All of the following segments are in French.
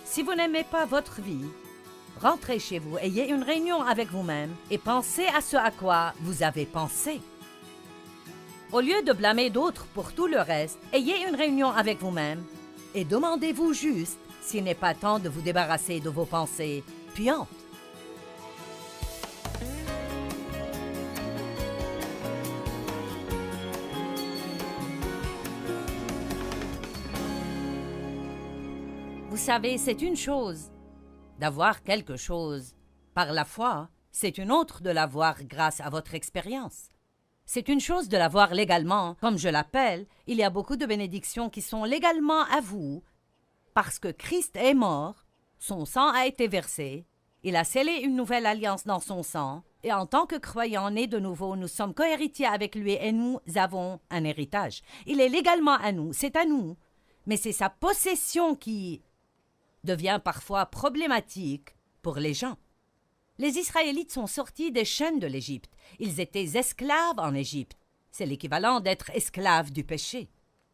Si vous n'aimez pas votre vie, rentrez chez vous, ayez une réunion avec vous-même et pensez à ce à quoi vous avez pensé. Au lieu de blâmer d'autres pour tout le reste, ayez une réunion avec vous-même et demandez-vous juste s'il n'est pas temps de vous débarrasser de vos pensées puantes. Vous savez, c'est une chose d'avoir quelque chose par la foi, c'est une autre de l'avoir grâce à votre expérience. C'est une chose de l'avoir légalement, comme je l'appelle, il y a beaucoup de bénédictions qui sont légalement à vous, parce que Christ est mort, son sang a été versé, il a scellé une nouvelle alliance dans son sang, et en tant que croyants nés de nouveau, nous sommes cohéritiers avec lui et nous avons un héritage. Il est légalement à nous, c'est à nous, mais c'est sa possession qui devient parfois problématique pour les gens. Les Israélites sont sortis des chaînes de l'Égypte. Ils étaient esclaves en Égypte. C'est l'équivalent d'être esclaves du péché.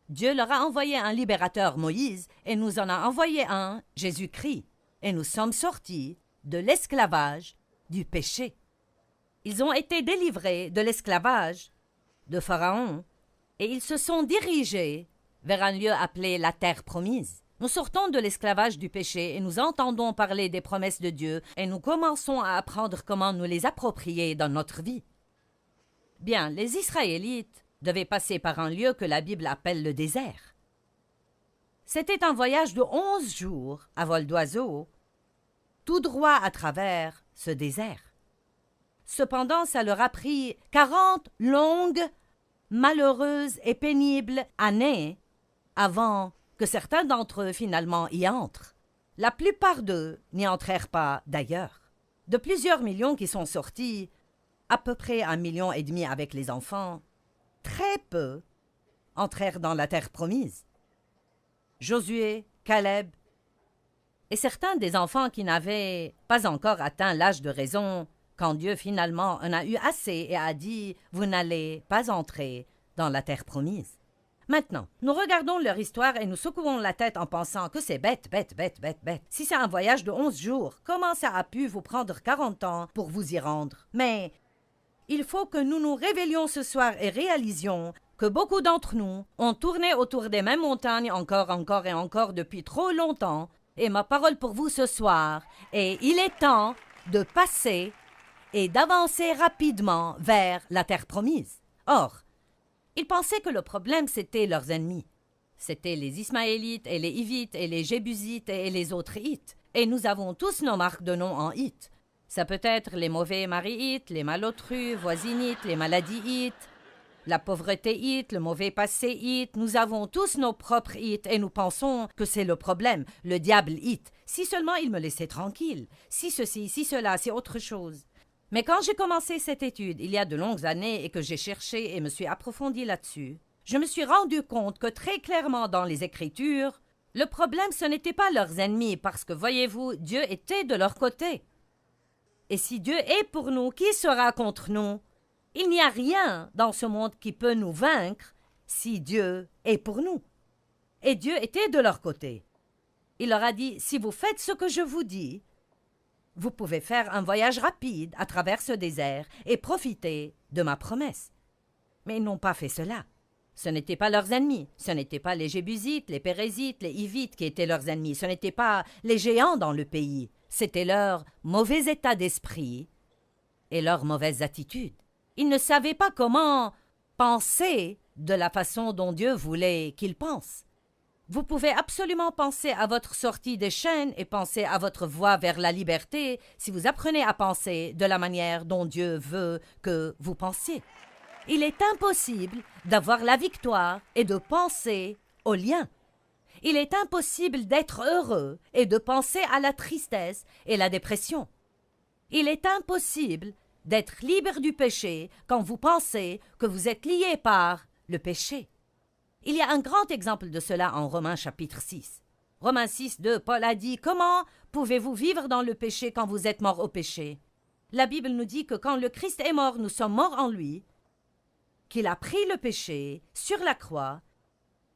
Dieu leur a envoyé un libérateur, Moïse, et nous en a envoyé un, Jésus-Christ. Et nous sommes sortis de l'esclavage du péché. Ils ont été délivrés de l'esclavage de Pharaon et ils se sont dirigés vers un lieu appelé la terre promise. Nous sortons de l'esclavage du péché et nous entendons parler des promesses de Dieu et nous commençons à apprendre comment nous les approprier dans notre vie. Bien, les Israélites devaient passer par un lieu que la Bible appelle le désert. C'était un voyage de 11 jours à vol d'oiseau, tout droit à travers ce désert. Cependant, ça leur a pris 40 longues, malheureuses et pénibles années avant que certains d'entre eux finalement y entrent. La plupart d'eux n'y entrèrent pas d'ailleurs. De plusieurs millions qui sont sortis, à peu près 1,5 million avec les enfants, très peu entrèrent dans la terre promise. Josué, Caleb et certains des enfants qui n'avaient pas encore atteint l'âge de raison, quand Dieu finalement en a eu assez et a dit « Vous n'allez pas entrer dans la terre promise ». Maintenant, nous regardons leur histoire et nous secouons la tête en pensant que c'est bête. Si c'est un voyage de 11 jours, comment ça a pu vous prendre 40 ans pour vous y rendre? Mais il faut que nous nous réveillions ce soir et réalisions que beaucoup d'entre nous ont tourné autour des mêmes montagnes encore depuis trop longtemps. Et ma parole pour vous ce soir est il est temps de passer et d'avancer rapidement vers la terre promise. Or, ils pensaient que le problème, c'était leurs ennemis. C'étaient les Ismaélites et les Hivites et les Jébusites et les autres Hites. Et nous avons tous nos marques de nom en Hites. Ça peut être les mauvais maris Hites, les malotrus, voisinites, les maladies Hites, la pauvreté Hite, le mauvais passé Hite. Nous avons tous nos propres Hites et nous pensons que c'est le problème, le diable Hite. Si seulement il me laissait tranquille. Si ceci, si cela, c'est autre chose. Mais quand j'ai commencé cette étude, il y a de longues années, et que j'ai cherché et me suis approfondi là-dessus, je me suis rendu compte que très clairement dans les Écritures, le problème ce n'était pas leurs ennemis, parce que, voyez-vous, Dieu était de leur côté. Et si Dieu est pour nous, qui sera contre nous? Il n'y a rien dans ce monde qui peut nous vaincre si Dieu est pour nous. Et Dieu était de leur côté. Il leur a dit, si vous faites ce que je vous dis, vous pouvez faire un voyage rapide à travers ce désert et profiter de ma promesse. Mais ils n'ont pas fait cela. Ce n'étaient pas leurs ennemis. Ce n'étaient pas les Jébusites, les Pérézites, les Hivites qui étaient leurs ennemis. Ce n'étaient pas les géants dans le pays. C'était leur mauvais état d'esprit et leur mauvaise attitude. Ils ne savaient pas comment penser de la façon dont Dieu voulait qu'ils pensent. Vous pouvez absolument penser à votre sortie des chaînes et penser à votre voie vers la liberté si vous apprenez à penser de la manière dont Dieu veut que vous pensiez. Il est impossible d'avoir la victoire et de penser au lien. Il est impossible d'être heureux et de penser à la tristesse et la dépression. Il est impossible d'être libre du péché quand vous pensez que vous êtes lié par le péché. Il y a un grand exemple de cela en Romains chapitre 6. Romains 6, 2, Paul a dit « Comment pouvez-vous vivre dans le péché quand vous êtes mort au péché ?» La Bible nous dit que quand le Christ est mort, nous sommes morts en lui, qu'il a pris le péché sur la croix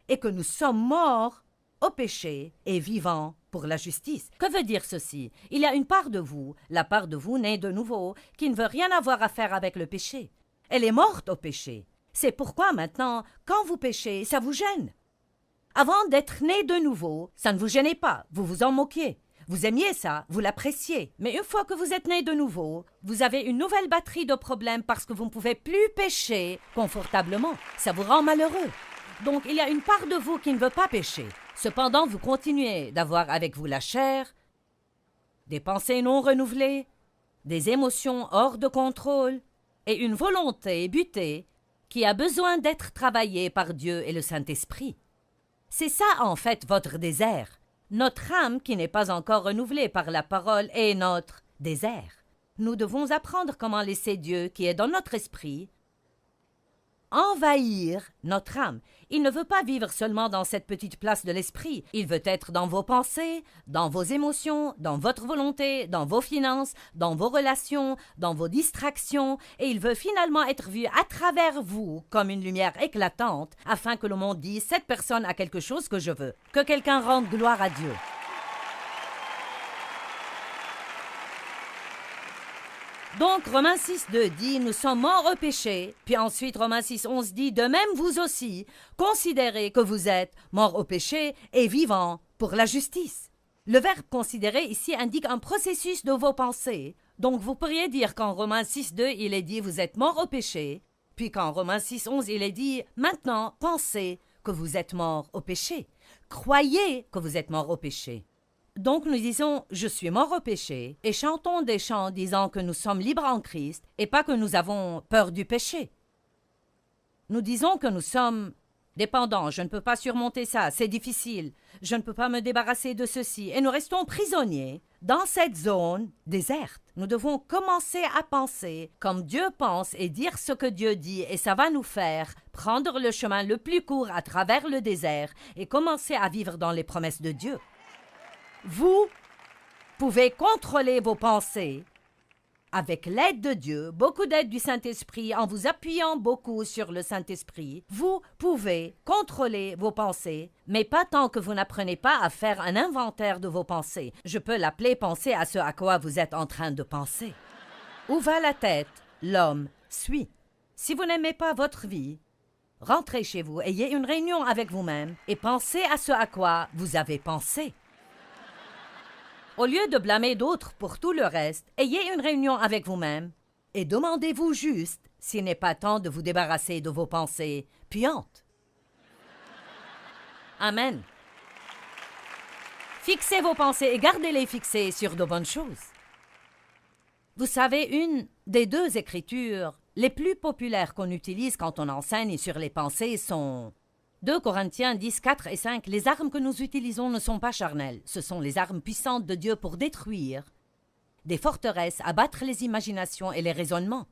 et que nous sommes morts au péché et vivants pour la justice. Que veut dire ceci? Il y a une part de vous, la part de vous née de nouveau, qui ne veut rien avoir à faire avec le péché. Elle est morte au péché. C'est pourquoi maintenant, quand vous péchez, ça vous gêne. Avant d'être né de nouveau, ça ne vous gênait pas, vous vous en moquiez. Vous aimiez ça, vous l'appréciez. Mais une fois que vous êtes né de nouveau, vous avez une nouvelle batterie de problèmes parce que vous ne pouvez plus pécher confortablement. Ça vous rend malheureux. Donc il y a une part de vous qui ne veut pas pécher. Cependant, vous continuez d'avoir avec vous la chair, des pensées non renouvelées, des émotions hors de contrôle et une volonté butée qui a besoin d'être travaillée par Dieu et le Saint-Esprit. C'est ça en fait votre désert. Notre âme qui n'est pas encore renouvelée par la parole est notre désert. Nous devons apprendre comment laisser Dieu, qui est dans notre esprit, envahir notre âme. Il ne veut pas vivre seulement dans cette petite place de l'esprit. Il veut être dans vos pensées, dans vos émotions, dans votre volonté, dans vos finances, dans vos relations, dans vos distractions, et il veut finalement être vu à travers vous comme une lumière éclatante, afin que le monde dise « Cette personne a quelque chose que je veux ». Que quelqu'un rende gloire à Dieu. Donc, Romains 6,2 dit « Nous sommes morts au péché ». Puis ensuite, Romains 6,11 dit « De même, vous aussi, considérez que vous êtes morts au péché et vivants pour la justice ». Le verbe « considérer » ici indique un processus de vos pensées. Donc, vous pourriez dire qu'en Romains 6,2, il est dit « Vous êtes morts au péché ». Puis qu'en Romains 6,11, il est dit « Maintenant, pensez que vous êtes morts au péché. Croyez que vous êtes morts au péché. » Donc nous disons « Je suis mort au péché » et chantons des chants disant que nous sommes libres en Christ et pas que nous avons peur du péché. Nous disons que nous sommes dépendants, je ne peux pas surmonter ça, c'est difficile, je ne peux pas me débarrasser de ceci et nous restons prisonniers dans cette zone déserte. Nous devons commencer à penser comme Dieu pense et dire ce que Dieu dit et ça va nous faire prendre le chemin le plus court à travers le désert et commencer à vivre dans les promesses de Dieu. Vous pouvez contrôler vos pensées avec l'aide de Dieu, beaucoup d'aide du Saint-Esprit, en vous appuyant beaucoup sur le Saint-Esprit. Vous pouvez contrôler vos pensées, mais pas tant que vous n'apprenez pas à faire un inventaire de vos pensées. Je peux l'appeler penser à ce à quoi vous êtes en train de penser. Où va la tête, l'homme suit. Si vous n'aimez pas votre vie, rentrez chez vous, ayez une réunion avec vous-même et pensez à ce à quoi vous avez pensé. Au lieu de blâmer d'autres pour tout le reste, ayez une réunion avec vous-même et demandez-vous juste s'il n'est pas temps de vous débarrasser de vos pensées puantes. Amen. Fixez vos pensées et gardez-les fixées sur de bonnes choses. Vous savez, une des deux écritures les plus populaires qu'on utilise quand on enseigne sur les pensées sont 2 Corinthiens 10, 4 et 5, les armes que nous utilisons ne sont pas charnelles. Ce sont les armes puissantes de Dieu pour détruire des forteresses, abattre les imaginations et les raisonnements.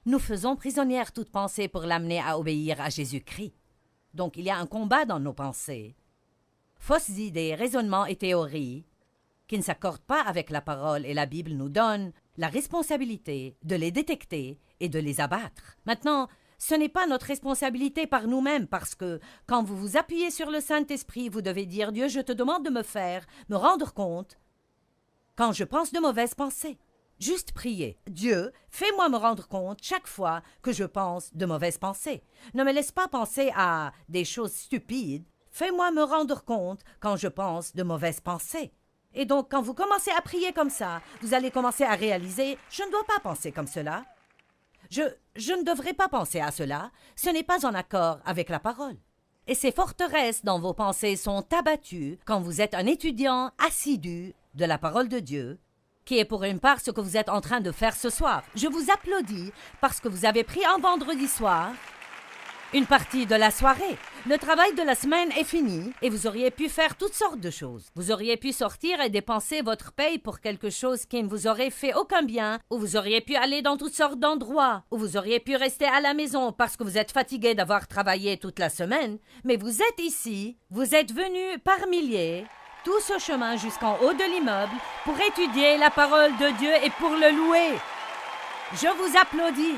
Nous faisons prisonnière toute pensée pour l'amener à obéir à Jésus-Christ. Donc il y a un combat dans nos pensées. Fausses idées, raisonnements et théories qui ne s'accordent pas avec la parole et la Bible nous donnent la responsabilité de les détecter et de les abattre. Maintenant, ce n'est pas notre responsabilité par nous-mêmes parce que quand vous vous appuyez sur le Saint-Esprit, vous devez dire « Dieu, je te demande de me rendre compte quand je pense de mauvaises pensées. » Juste prier. « Dieu, fais-moi me rendre compte chaque fois que je pense de mauvaises pensées. Ne me laisse pas penser à des choses stupides. Fais-moi me rendre compte quand je pense de mauvaises pensées. » Et donc, quand vous commencez à prier comme ça, vous allez commencer à réaliser « Je ne dois pas penser comme cela. » Je ne devrais pas penser à cela. Ce n'est pas en accord avec la parole. Et ces forteresses dans vos pensées sont abattues quand vous êtes un étudiant assidu de la parole de Dieu, qui est pour une part ce que vous êtes en train de faire ce soir. Je vous applaudis parce que vous avez pris un vendredi soir une partie de la soirée. Le travail de la semaine est fini et vous auriez pu faire toutes sortes de choses. Vous auriez pu sortir et dépenser votre paye pour quelque chose qui ne vous aurait fait aucun bien, ou vous auriez pu aller dans toutes sortes d'endroits, ou vous auriez pu rester à la maison parce que vous êtes fatigué d'avoir travaillé toute la semaine. Mais vous êtes ici, vous êtes venus par milliers, tout ce chemin jusqu'en haut de l'immeuble pour étudier la parole de Dieu et pour le louer. Je vous applaudis.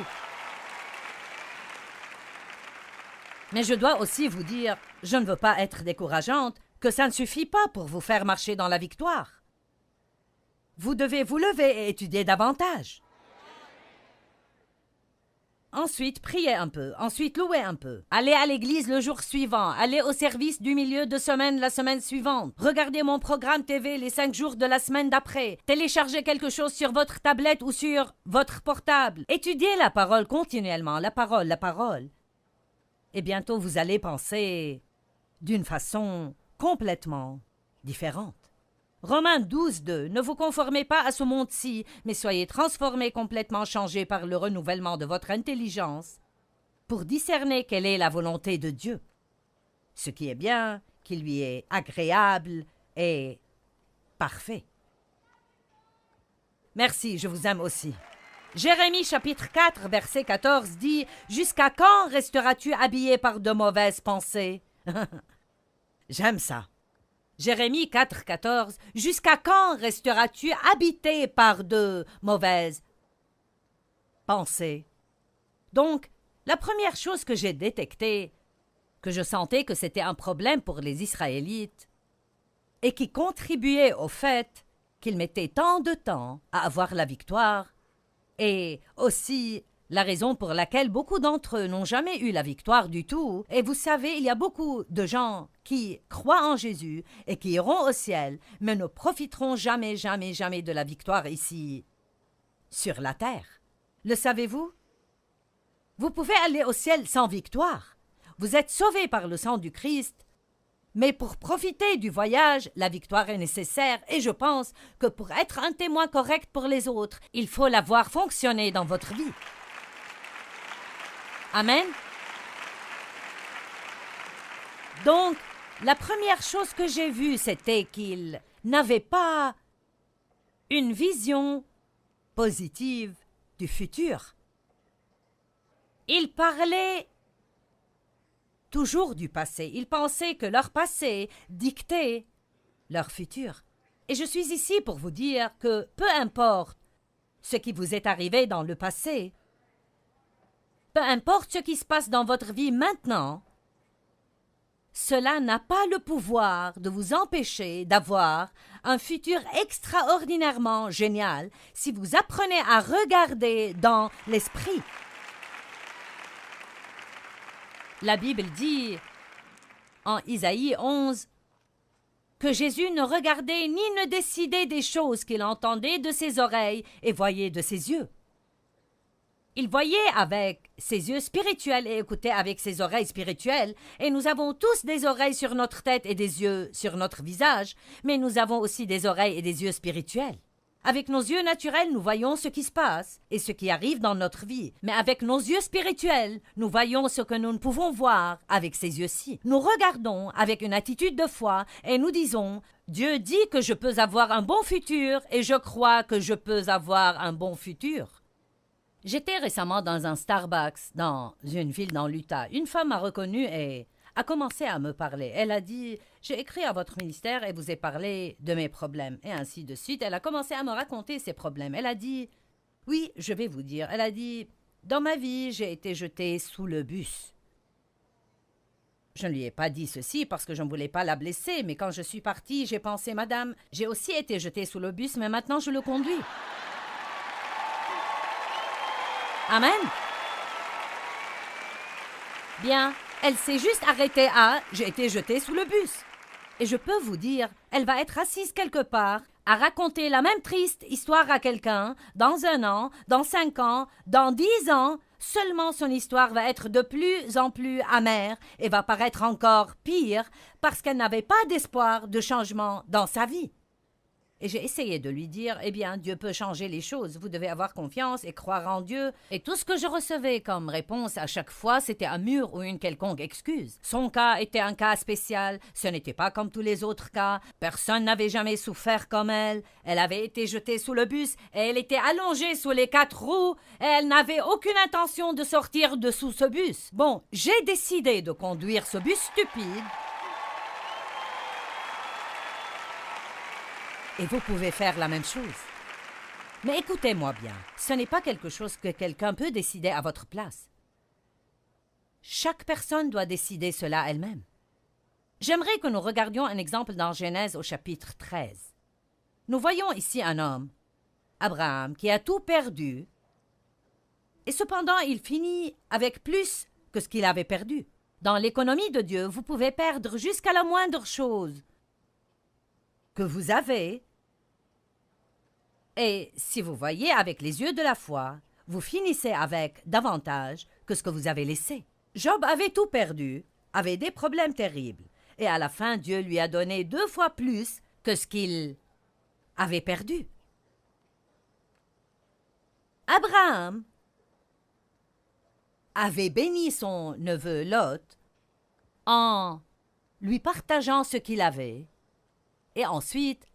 Mais je dois aussi vous dire, je ne veux pas être décourageante, que ça ne suffit pas pour vous faire marcher dans la victoire. Vous devez vous lever et étudier davantage. Ensuite, priez un peu. Ensuite, louez un peu. Allez à l'église le jour suivant. Allez au service du milieu de semaine la semaine suivante. Regardez mon programme TV les 5 jours de la semaine d'après. Téléchargez quelque chose sur votre tablette ou sur votre portable. Étudiez la parole continuellement. La parole. Et bientôt, vous allez penser d'une façon complètement différente. Romains 12:2. Ne vous conformez pas à ce monde-ci, mais soyez transformés, complètement changés par le renouvellement de votre intelligence, pour discerner quelle est la volonté de Dieu, ce qui est bien, qui lui est agréable et parfait. Merci, je vous aime aussi. Jérémie chapitre 4, verset 14 dit « Jusqu'à quand resteras-tu habillé par de mauvaises pensées ?» J'aime ça. Jérémie 4, 14 « Jusqu'à quand resteras-tu habité par de mauvaises pensées ?» Donc, la première chose que j'ai détectée, que je sentais que c'était un problème pour les Israélites, et qui contribuait au fait qu'ils mettaient tant de temps à avoir la victoire, et aussi la raison pour laquelle beaucoup d'entre eux n'ont jamais eu la victoire du tout. Et vous savez, il y a beaucoup de gens qui croient en Jésus et qui iront au ciel, mais ne profiteront jamais de la victoire ici, sur la terre. Le savez-vous? Vous pouvez aller au ciel sans victoire. Vous êtes sauvés par le sang du Christ, mais pour profiter du voyage, la victoire est nécessaire et je pense que pour être un témoin correct pour les autres, il faut la voir fonctionner dans votre vie. Amen. Donc, la première chose que j'ai vue, c'était qu'il n'avait pas une vision positive du futur. Il parlait toujours du passé. Ils pensaient que leur passé dictait leur futur. Et je suis ici pour vous dire que peu importe ce qui vous est arrivé dans le passé, peu importe ce qui se passe dans votre vie maintenant, cela n'a pas le pouvoir de vous empêcher d'avoir un futur extraordinairement génial si vous apprenez à regarder dans l'esprit. La Bible dit, en Isaïe 11, que Jésus ne regardait ni ne décidait des choses qu'il entendait de ses oreilles et voyait de ses yeux. Il voyait avec ses yeux spirituels et écoutait avec ses oreilles spirituelles, et nous avons tous des oreilles sur notre tête et des yeux sur notre visage, mais nous avons aussi des oreilles et des yeux spirituels. Avec nos yeux naturels, nous voyons ce qui se passe et ce qui arrive dans notre vie. Mais avec nos yeux spirituels, nous voyons ce que nous ne pouvons voir avec ces yeux-ci. Nous regardons avec une attitude de foi et nous disons « Dieu dit que je peux avoir un bon futur et je crois que je peux avoir un bon futur. » J'étais récemment dans un Starbucks dans une ville dans l'Utah. Une femme m'a reconnue et a commencé à me parler. Elle a dit « J'ai écrit à votre ministère et vous ai parlé de mes problèmes. » Et ainsi de suite. Elle a commencé à me raconter ses problèmes. Elle a dit « Oui, je vais vous dire. » Elle a dit « Dans ma vie, j'ai été jetée sous le bus. » Je ne lui ai pas dit ceci parce que je ne voulais pas la blesser, mais quand je suis partie, j'ai pensé « Madame, j'ai aussi été jetée sous le bus, mais maintenant je le conduis. » Amen. Bien, elle s'est juste arrêtée à « j'ai été jetée sous le bus ». Et je peux vous dire, elle va être assise quelque part à raconter la même triste histoire à quelqu'un dans 1 an, dans 5 ans, dans 10 ans. Seulement son histoire va être de plus en plus amère et va paraître encore pire parce qu'elle n'avait pas d'espoir de changement dans sa vie. Et j'ai essayé de lui dire, eh bien, Dieu peut changer les choses, vous devez avoir confiance et croire en Dieu. Et tout ce que je recevais comme réponse à chaque fois, c'était un mur ou une quelconque excuse. Son cas était un cas spécial, ce n'était pas comme tous les autres cas, personne n'avait jamais souffert comme elle avait été jetée sous le bus et elle était allongée sous les 4 roues et elle n'avait aucune intention de sortir de sous ce bus. Bon, j'ai décidé de conduire ce bus stupide. Et vous pouvez faire la même chose. Mais écoutez-moi bien, ce n'est pas quelque chose que quelqu'un peut décider à votre place. Chaque personne doit décider cela elle-même. J'aimerais que nous regardions un exemple dans Genèse au chapitre 13. Nous voyons ici un homme, Abraham, qui a tout perdu, et cependant il finit avec plus que ce qu'il avait perdu. Dans l'économie de Dieu, vous pouvez perdre jusqu'à la moindre chose que vous avez, et si vous voyez avec les yeux de la foi, vous finissez avec davantage que ce que vous avez laissé. Job avait tout perdu, avait des problèmes terribles, et à la fin, Dieu lui a donné 2 fois plus que ce qu'il avait perdu. Abraham avait béni son neveu Lot en lui partageant ce qu'il avait, et ensuite,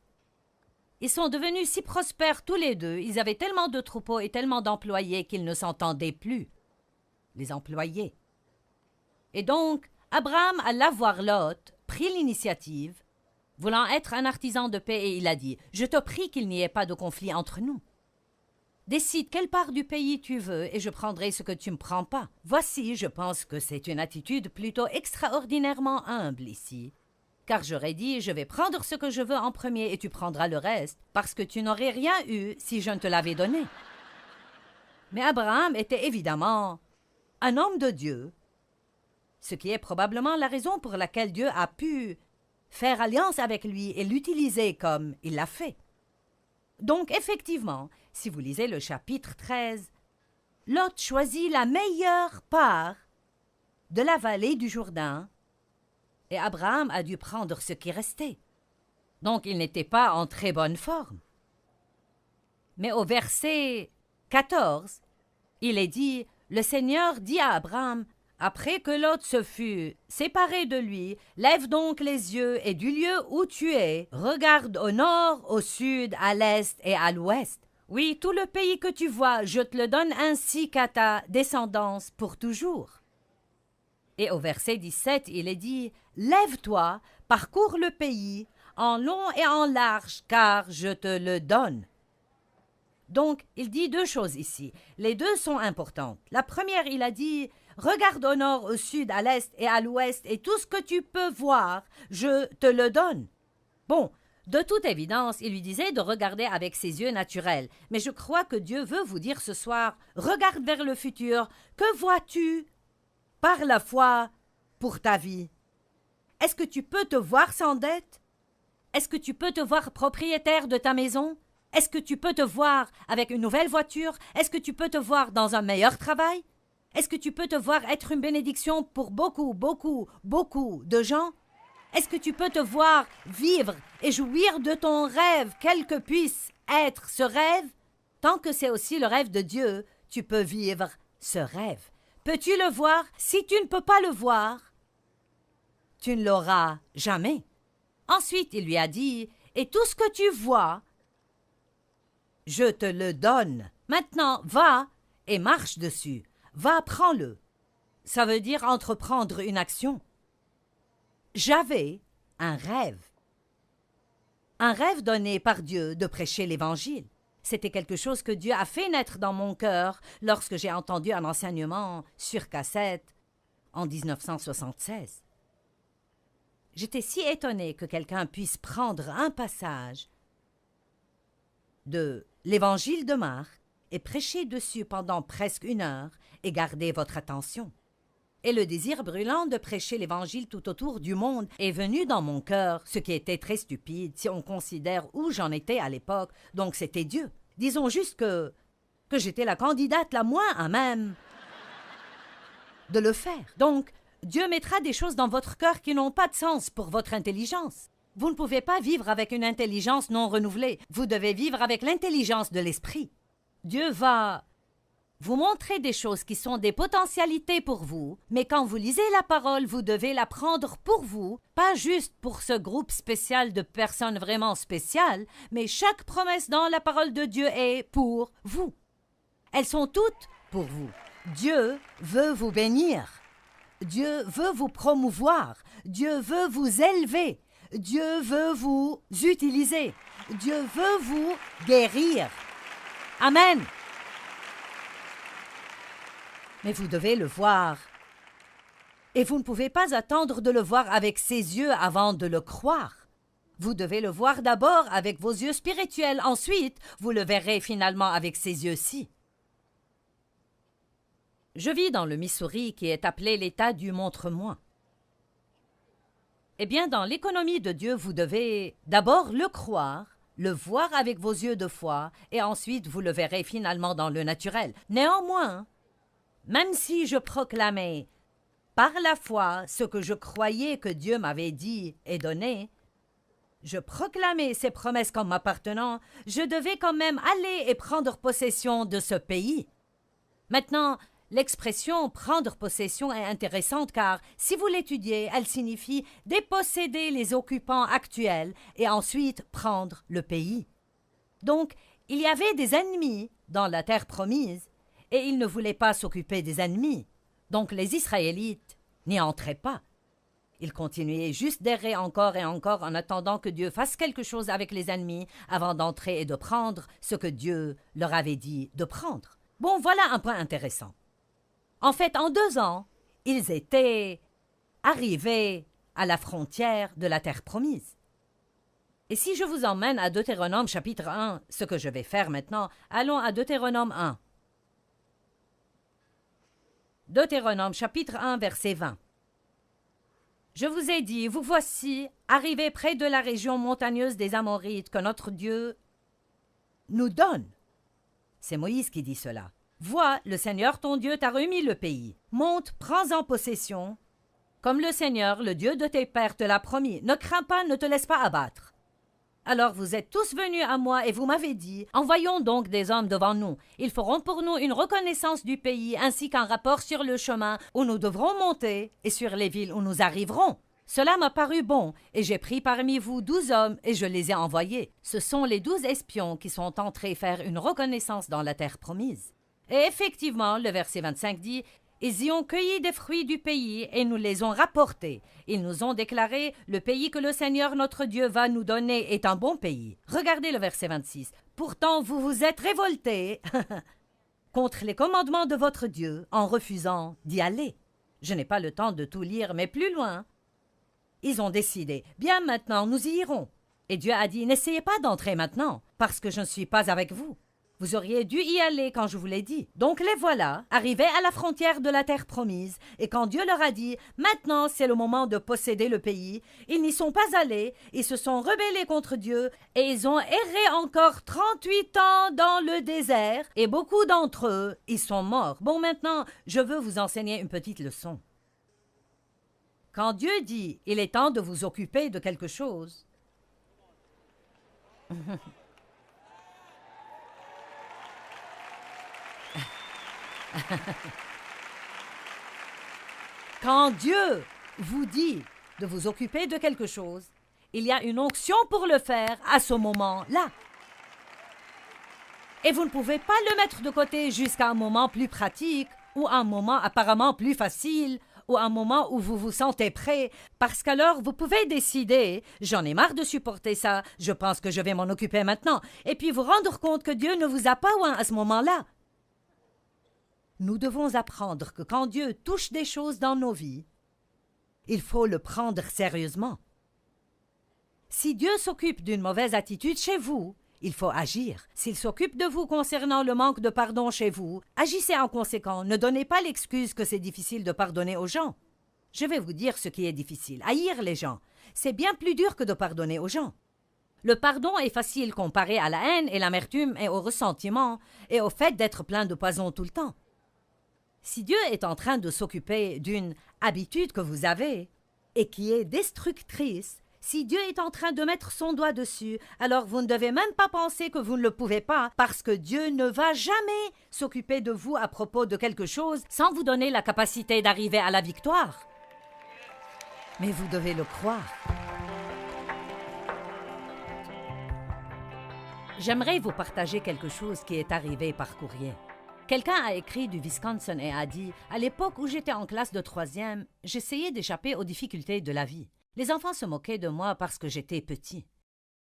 ils sont devenus si prospères tous les deux, ils avaient tellement de troupeaux et tellement d'employés qu'ils ne s'entendaient plus, les employés. Et donc, Abraham alla voir Lot, prit l'initiative, voulant être un artisan de paix, et il a dit « Je te prie qu'il n'y ait pas de conflit entre nous. Décide quelle part du pays tu veux, et je prendrai ce que tu ne me prends pas. » Voici, je pense que c'est une attitude plutôt extraordinairement humble ici. Car j'aurais dit, je vais prendre ce que je veux en premier et tu prendras le reste, parce que tu n'aurais rien eu si je ne te l'avais donné. Mais Abraham était évidemment un homme de Dieu, ce qui est probablement la raison pour laquelle Dieu a pu faire alliance avec lui et l'utiliser comme il l'a fait. Donc, effectivement, si vous lisez le chapitre 13, Lot choisit la meilleure part de la vallée du Jourdain, et Abraham a dû prendre ce qui restait. Donc il n'était pas en très bonne forme. Mais au verset 14, il est dit, « Le Seigneur dit à Abraham, après que Lot se fut séparé de lui, lève donc les yeux et du lieu où tu es, regarde au nord, au sud, à l'est et à l'ouest. Oui, tout le pays que tu vois, je te le donne ainsi qu'à ta descendance pour toujours. » Et au verset 17, il est dit « Lève-toi, parcours le pays, en long et en large, car je te le donne. » Donc, il dit 2 choses ici. Les 2 sont importantes. La première, il a dit « Regarde au nord, au sud, à l'est et à l'ouest, et tout ce que tu peux voir, je te le donne. » Bon, de toute évidence, il lui disait de regarder avec ses yeux naturels. Mais je crois que Dieu veut vous dire ce soir « Regarde vers le futur. Que vois-tu par la foi pour ta vie? Est-ce que tu peux te voir sans dette? Est-ce que tu peux te voir propriétaire de ta maison? Est-ce que tu peux te voir avec une nouvelle voiture? Est-ce que tu peux te voir dans un meilleur travail? Est-ce que tu peux te voir être une bénédiction pour beaucoup, beaucoup, beaucoup de gens? Est-ce que tu peux te voir vivre et jouir de ton rêve, quel que puisse être ce rêve? Tant que c'est aussi le rêve de Dieu, tu peux vivre ce rêve. Peux-tu le voir? Si tu ne peux pas le voir, tu ne l'auras jamais. Ensuite, il lui a dit, « Et tout ce que tu vois, je te le donne. Maintenant, va et marche dessus. Va, prends-le. » Ça veut dire entreprendre une action. J'avais un rêve donné par Dieu de prêcher l'Évangile. C'était quelque chose que Dieu a fait naître dans mon cœur lorsque j'ai entendu un enseignement sur cassette en 1976. J'étais si étonnée que quelqu'un puisse prendre un passage de l'Évangile de Marc et prêcher dessus pendant presque 1 heure et garder votre attention. Et le désir brûlant de prêcher l'Évangile tout autour du monde est venu dans mon cœur, ce qui était très stupide si on considère où j'en étais à l'époque, donc c'était Dieu. Disons juste que j'étais la candidate la moins à même de le faire. Donc, Dieu mettra des choses dans votre cœur qui n'ont pas de sens pour votre intelligence. Vous ne pouvez pas vivre avec une intelligence non renouvelée. Vous devez vivre avec l'intelligence de l'esprit. Dieu va vous montrer des choses qui sont des potentialités pour vous, mais quand vous lisez la parole, vous devez la prendre pour vous, pas juste pour ce groupe spécial de personnes vraiment spéciales, mais chaque promesse dans la parole de Dieu est pour vous. Elles sont toutes pour vous. Dieu veut vous bénir. Dieu veut vous promouvoir. Dieu veut vous élever. Dieu veut vous utiliser. Dieu veut vous guérir. Amen. Mais vous devez le voir Et vous ne pouvez pas attendre de le voir avec ses yeux avant de le croire. Vous devez le voir d'abord avec vos yeux spirituels, ensuite vous le verrez finalement avec ses yeux-ci. Je vis dans le Missouri qui est appelé l'État du montre-moi. Eh bien, dans l'économie de Dieu, vous devez d'abord le croire, le voir avec vos yeux de foi, et ensuite vous le verrez finalement dans le naturel. Néanmoins, même si je proclamais par la foi ce que je croyais que Dieu m'avait dit et donné, je proclamais ses promesses comme m'appartenant, je devais quand même aller et prendre possession de ce pays. Maintenant, l'expression « prendre possession » est intéressante car, si vous l'étudiez, elle signifie déposséder les occupants actuels et ensuite prendre le pays. Donc, il y avait des ennemis dans la terre promise et ils ne voulaient pas s'occuper des ennemis. Donc les Israélites n'y entraient pas. Ils continuaient juste d'errer encore et encore en attendant que Dieu fasse quelque chose avec les ennemis avant d'entrer et de prendre ce que Dieu leur avait dit de prendre. Bon, voilà un point intéressant. En fait, en 2 ans, ils étaient arrivés à la frontière de la terre promise. Et si je vous emmène à Deutéronome chapitre 1, ce que je vais faire maintenant, allons à Deutéronome 1. Deutéronome chapitre 1, verset 20. Je vous ai dit, vous voici, arrivés près de la région montagneuse des Amorites que notre Dieu nous donne. C'est Moïse qui dit cela. Vois, le Seigneur ton Dieu t'a remis le pays. Monte, prends-en possession. Comme le Seigneur, le Dieu de tes pères, te l'a promis. Ne crains pas, ne te laisse pas abattre. Alors vous êtes tous venus à moi et vous m'avez dit, envoyons donc des hommes devant nous. Ils feront pour nous une reconnaissance du pays ainsi qu'un rapport sur le chemin où nous devrons monter et sur les villes où nous arriverons. Cela m'a paru bon et j'ai pris parmi vous 12 hommes et je les ai envoyés. Ce sont les 12 espions qui sont entrés faire une reconnaissance dans la terre promise. Et effectivement, le verset 25 dit, ils y ont cueilli des fruits du pays et nous les ont rapportés. Ils nous ont déclaré, le pays que le Seigneur notre Dieu va nous donner est un bon pays. Regardez le verset 26. Pourtant, vous vous êtes révoltés contre les commandements de votre Dieu en refusant d'y aller. Je n'ai pas le temps de tout lire, mais plus loin. Ils ont décidé, bien maintenant, nous y irons. Et Dieu a dit, n'essayez pas d'entrer maintenant, parce que je ne suis pas avec vous. Vous auriez dû y aller quand je vous l'ai dit. Donc les voilà, arrivés à la frontière de la terre promise, et quand Dieu leur a dit « Maintenant, c'est le moment de posséder le pays », ils n'y sont pas allés, ils se sont rebellés contre Dieu, et ils ont erré encore 38 ans dans le désert, et beaucoup d'entre eux, ils sont morts. Bon, maintenant, je veux vous enseigner une petite leçon. Quand Dieu dit « Il est temps de vous occuper de quelque chose », quand Dieu vous dit de vous occuper de quelque chose, il y a une onction pour le faire à ce moment-là. Et vous ne pouvez pas le mettre de côté jusqu'à un moment plus pratique ou un moment apparemment plus facile ou un moment où vous vous sentez prêt, parce qu'alors vous pouvez décider « J'en ai marre de supporter ça, je pense que je vais m'en occuper maintenant » et puis vous rendre compte que Dieu ne vous a pas oint à ce moment-là. Nous devons apprendre que quand Dieu touche des choses dans nos vies, il faut le prendre sérieusement. Si Dieu s'occupe d'une mauvaise attitude chez vous, il faut agir. S'il s'occupe de vous concernant le manque de pardon chez vous, agissez en conséquent. Ne donnez pas l'excuse que c'est difficile de pardonner aux gens. Je vais vous dire ce qui est difficile. Haïr les gens, c'est bien plus dur que de pardonner aux gens. Le pardon est facile comparé à la haine et l'amertume et au ressentiment et au fait d'être plein de poison tout le temps. Si Dieu est en train de s'occuper d'une habitude que vous avez et qui est destructrice, si Dieu est en train de mettre son doigt dessus, alors vous ne devez même pas penser que vous ne le pouvez pas, parce que Dieu ne va jamais s'occuper de vous à propos de quelque chose sans vous donner la capacité d'arriver à la victoire. Mais vous devez le croire. J'aimerais vous partager quelque chose qui est arrivé par courrier. Quelqu'un a écrit du Wisconsin et a dit « À l'époque où j'étais en classe de 3e, j'essayais d'échapper aux difficultés de la vie. Les enfants se moquaient de moi parce que j'étais petit.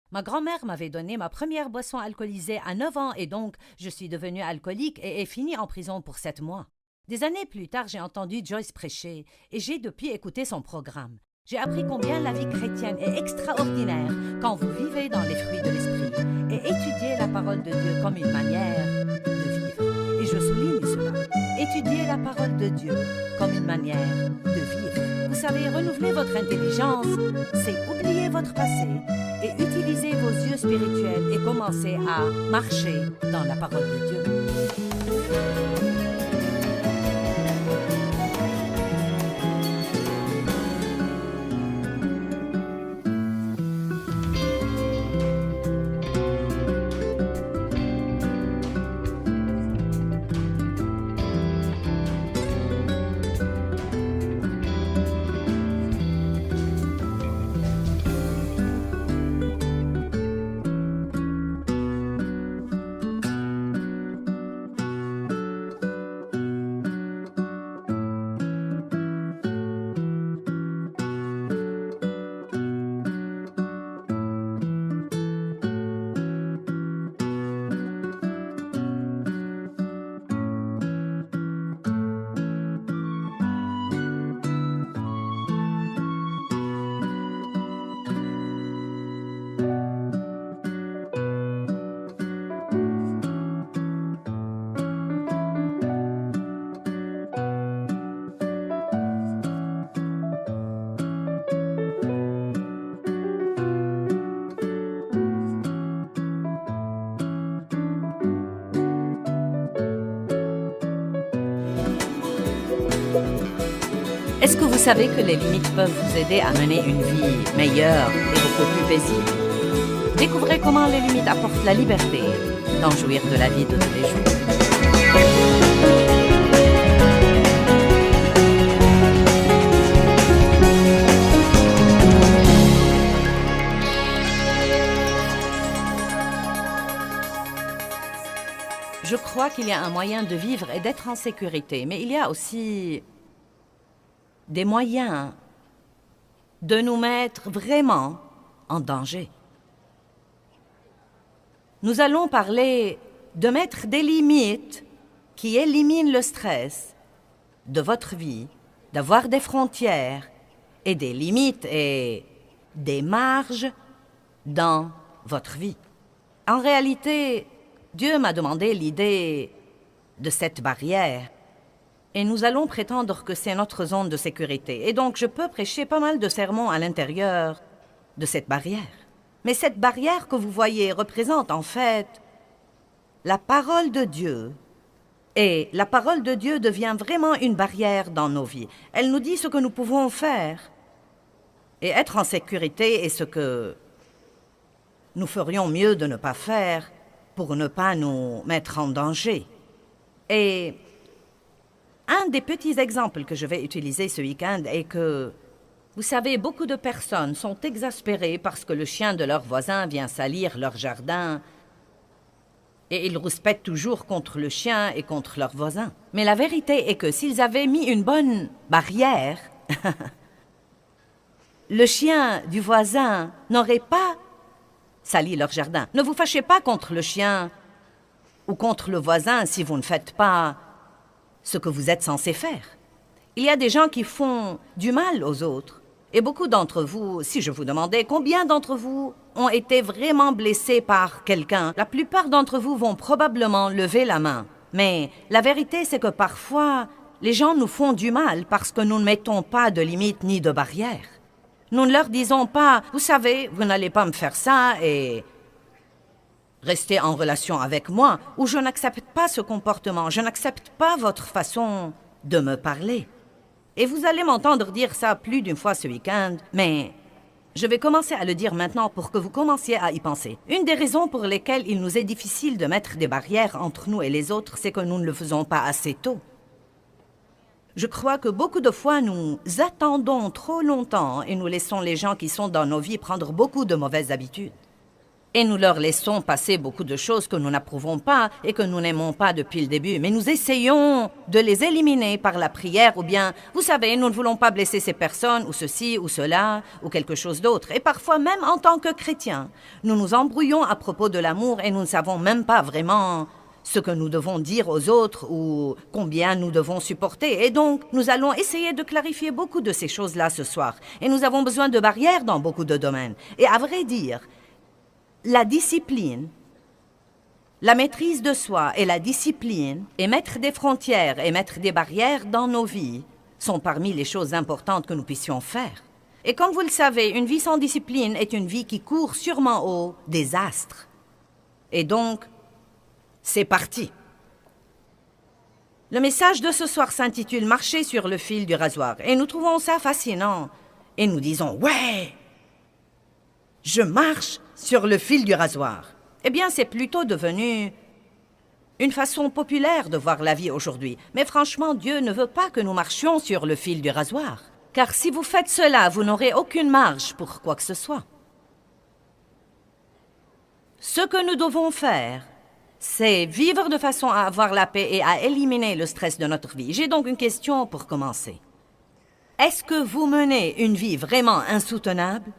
Ma grand-mère m'avait donné ma première boisson alcoolisée à 9 ans et donc je suis devenu alcoolique et ai fini en prison pour 7 mois. Des années plus tard, j'ai entendu Joyce prêcher et j'ai depuis écouté son programme. J'ai appris combien la vie chrétienne est extraordinaire quand vous vivez dans les fruits de l'esprit et étudiez la parole de Dieu comme une manière de vivre. Et je souligne cela. Étudiez la parole de Dieu comme une manière de vivre. Vous savez, renouveler votre intelligence, c'est oublier votre passé et utiliser vos yeux spirituels et commencer à marcher dans la parole de Dieu. Est-ce que vous savez que les limites peuvent vous aider à mener une vie meilleure et beaucoup plus paisible? Découvrez comment les limites apportent la liberté d'en jouir de la vie de tous les jours. Je crois qu'il y a un moyen de vivre et d'être en sécurité, mais il y a aussi des moyens de nous mettre vraiment en danger. Nous allons parler de mettre des limites qui éliminent le stress de votre vie, d'avoir des frontières et des limites et des marges dans votre vie. En réalité, Dieu m'a demandé l'idée de cette barrière. Et nous allons prétendre que c'est notre zone de sécurité. Et donc, je peux prêcher pas mal de sermons à l'intérieur de cette barrière. Mais cette barrière que vous voyez représente en fait la parole de Dieu. Et la parole de Dieu devient vraiment une barrière dans nos vies. Elle nous dit ce que nous pouvons faire. Et être en sécurité est ce que nous ferions mieux de ne pas faire pour ne pas nous mettre en danger. Et un des petits exemples que je vais utiliser ce week-end est que, vous savez, beaucoup de personnes sont exaspérées parce que le chien de leur voisin vient salir leur jardin et ils rouspètent toujours contre le chien et contre leur voisin. Mais la vérité est que s'ils avaient mis une bonne barrière, le chien du voisin n'aurait pas sali leur jardin. Ne vous fâchez pas contre le chien ou contre le voisin si vous ne faites pas ce que vous êtes censé faire. Il y a des gens qui font du mal aux autres. Et beaucoup d'entre vous, si je vous demandais combien d'entre vous ont été vraiment blessés par quelqu'un, la plupart d'entre vous vont probablement lever la main. Mais la vérité, c'est que parfois, les gens nous font du mal parce que nous ne mettons pas de limites ni de barrières. Nous ne leur disons pas, vous savez, vous n'allez pas me faire ça et restez en relation avec moi, ou je n'accepte pas ce comportement, je n'accepte pas votre façon de me parler. Et vous allez m'entendre dire ça plus d'une fois ce week-end, mais je vais commencer à le dire maintenant pour que vous commenciez à y penser. Une des raisons pour lesquelles il nous est difficile de mettre des barrières entre nous et les autres, c'est que nous ne le faisons pas assez tôt. Je crois que beaucoup de fois, nous attendons trop longtemps et nous laissons les gens qui sont dans nos vies prendre beaucoup de mauvaises habitudes. Et nous leur laissons passer beaucoup de choses que nous n'approuvons pas et que nous n'aimons pas depuis le début. Mais nous essayons de les éliminer par la prière ou bien, vous savez, nous ne voulons pas blesser ces personnes ou ceci ou cela ou quelque chose d'autre. Et parfois, même en tant que chrétiens, nous nous embrouillons à propos de l'amour et nous ne savons même pas vraiment ce que nous devons dire aux autres ou combien nous devons supporter. Et donc, nous allons essayer de clarifier beaucoup de ces choses-là ce soir. Et nous avons besoin de barrières dans beaucoup de domaines. Et à vrai dire, la discipline, la maîtrise de soi et la discipline, et mettre des frontières et mettre des barrières dans nos vies, sont parmi les choses importantes que nous puissions faire. Et comme vous le savez, une vie sans discipline est une vie qui court sûrement au désastre. Et donc, c'est parti. Le message de ce soir s'intitule « Marcher sur le fil du rasoir » et nous trouvons ça fascinant. Et nous disons « Ouais, je marche sur le fil du rasoir ». Eh bien, c'est plutôt devenu une façon populaire de voir la vie aujourd'hui. Mais franchement, Dieu ne veut pas que nous marchions sur le fil du rasoir. Car si vous faites cela, vous n'aurez aucune marge pour quoi que ce soit. Ce que nous devons faire, c'est vivre de façon à avoir la paix et à éliminer le stress de notre vie. J'ai donc une question pour commencer. Est-ce que vous menez une vie vraiment insoutenable?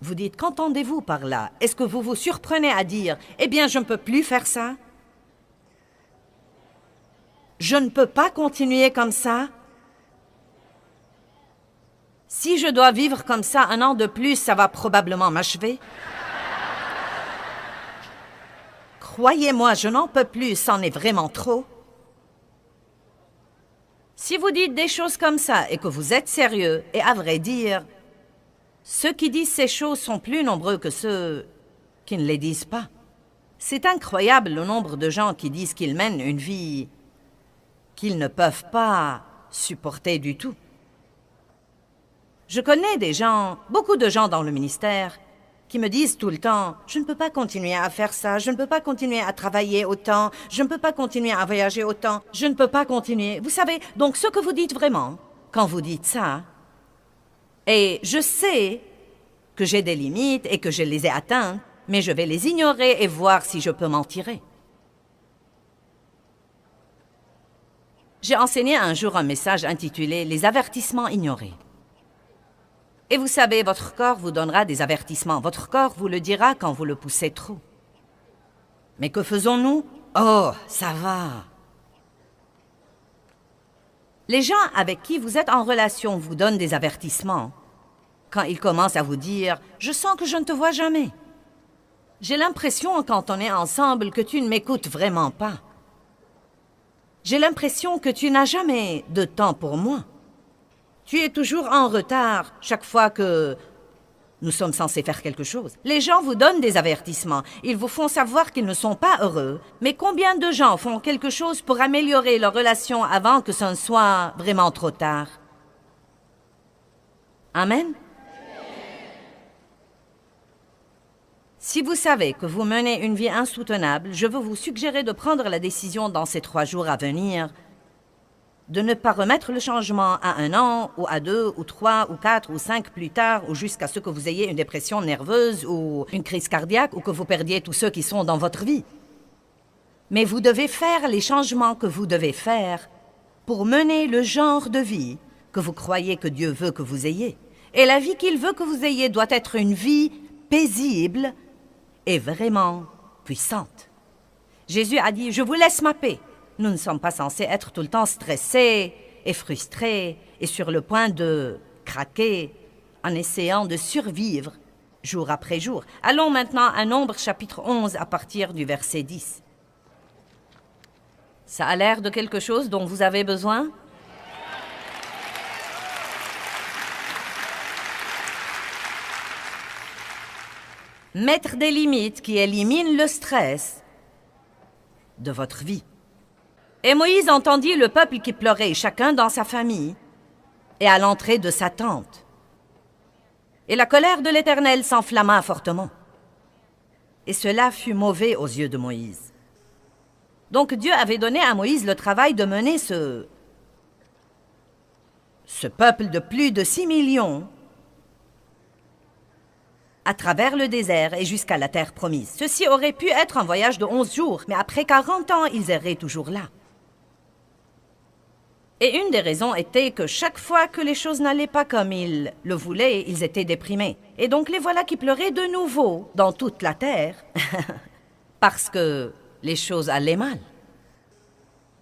Vous dites, qu'entendez-vous par là? Est-ce que vous vous surprenez à dire, eh bien, je ne peux plus faire ça? Je ne peux pas continuer comme ça? Si je dois vivre comme ça 1 an de plus, ça va probablement m'achever. Croyez-moi, je n'en peux plus, c'en est vraiment trop. Si vous dites des choses comme ça et que vous êtes sérieux, et à vrai dire, ceux qui disent ces choses sont plus nombreux que ceux qui ne les disent pas. C'est incroyable le nombre de gens qui disent qu'ils mènent une vie qu'ils ne peuvent pas supporter du tout. Je connais des gens, beaucoup de gens dans le ministère, qui me disent tout le temps « Je ne peux pas continuer à faire ça, je ne peux pas continuer à travailler autant, je ne peux pas continuer à voyager autant, je ne peux pas continuer. » Vous savez, donc ce que vous dites vraiment, quand vous dites ça, et je sais que j'ai des limites et que je les ai atteintes, mais je vais les ignorer et voir si je peux m'en tirer. J'ai enseigné un jour un message intitulé « Les avertissements ignorés ». Et vous savez, votre corps vous donnera des avertissements. Votre corps vous le dira quand vous le poussez trop. Mais que faisons-nous? Oh, ça va. Les gens avec qui vous êtes en relation vous donnent des avertissements. Quand ils commencent à vous dire « Je sens que je ne te vois jamais. J'ai l'impression, quand on est ensemble, que tu ne m'écoutes vraiment pas. J'ai l'impression que tu n'as jamais de temps pour moi. Tu es toujours en retard chaque fois que nous sommes censés faire quelque chose. » Les gens vous donnent des avertissements. Ils vous font savoir qu'ils ne sont pas heureux. Mais combien de gens font quelque chose pour améliorer leur relation avant que ce ne soit vraiment trop tard? Amen? Si vous savez que vous menez une vie insoutenable, je veux vous suggérer de prendre la décision dans ces 3 jours à venir de ne pas remettre le changement à 1 an, ou à 2, ou 3, ou 4, ou 5 plus tard, ou jusqu'à ce que vous ayez une dépression nerveuse, ou une crise cardiaque, ou que vous perdiez tous ceux qui sont dans votre vie. Mais vous devez faire les changements que vous devez faire pour mener le genre de vie que vous croyez que Dieu veut que vous ayez. Et la vie qu'il veut que vous ayez doit être une vie paisible et vraiment puissante. Jésus a dit « Je vous laisse ma paix ». Nous ne sommes pas censés être tout le temps stressés et frustrés et sur le point de craquer en essayant de survivre jour après jour. Allons maintenant à Nombre chapitre 11 à partir du verset 10. Ça a l'air de quelque chose dont vous avez besoin? Mettre des limites qui éliminent le stress de votre vie. Et Moïse entendit le peuple qui pleurait, chacun dans sa famille, et à l'entrée de sa tente. Et la colère de l'Éternel s'enflamma fortement. Et cela fut mauvais aux yeux de Moïse. Donc Dieu avait donné à Moïse le travail de mener ce peuple de plus de 6 millions à travers le désert et jusqu'à la terre promise. Ceci aurait pu être un voyage de 11 jours, mais après 40 ans, ils erraient toujours là. Et une des raisons était que chaque fois que les choses n'allaient pas comme ils le voulaient, ils étaient déprimés. Et donc les voilà qui pleuraient de nouveau dans toute la terre. parce que les choses allaient mal.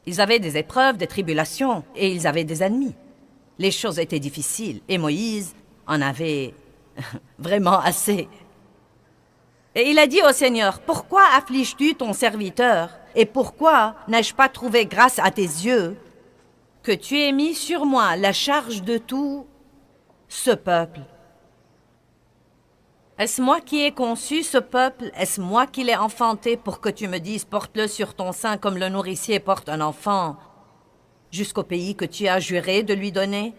Ils avaient des épreuves, des tribulations, et ils avaient des ennemis. Les choses étaient difficiles, et Moïse en avait vraiment assez. Et il a dit au Seigneur, « Pourquoi affliges-tu ton serviteur? Et pourquoi n'ai-je pas trouvé grâce à tes yeux que tu aies mis sur moi la charge de tout ce peuple? Est-ce moi qui ai conçu ce peuple? Est-ce moi qui l'ai enfanté pour que tu me dises, porte-le sur ton sein comme le nourricier porte un enfant, jusqu'au pays que tu as juré de lui donner?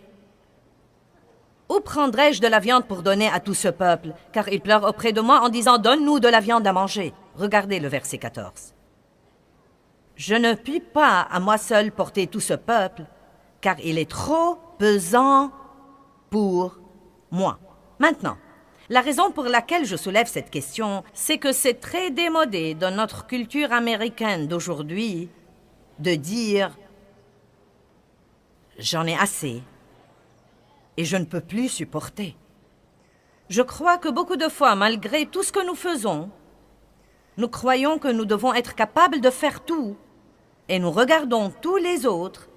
Où prendrai-je de la viande pour donner à tout ce peuple? Car ils pleurent auprès de moi en disant, donne-nous de la viande à manger. Regardez le verset 14. Je ne puis pas à moi seul porter tout ce peuple, car il est trop pesant pour moi. Maintenant, la raison pour laquelle je soulève cette question, c'est que c'est très démodé dans notre culture américaine d'aujourd'hui de dire « j'en ai assez et je ne peux plus supporter ». Je crois que beaucoup de fois, malgré tout ce que nous faisons, nous croyons que nous devons être capables de faire tout et nous regardons tous les autres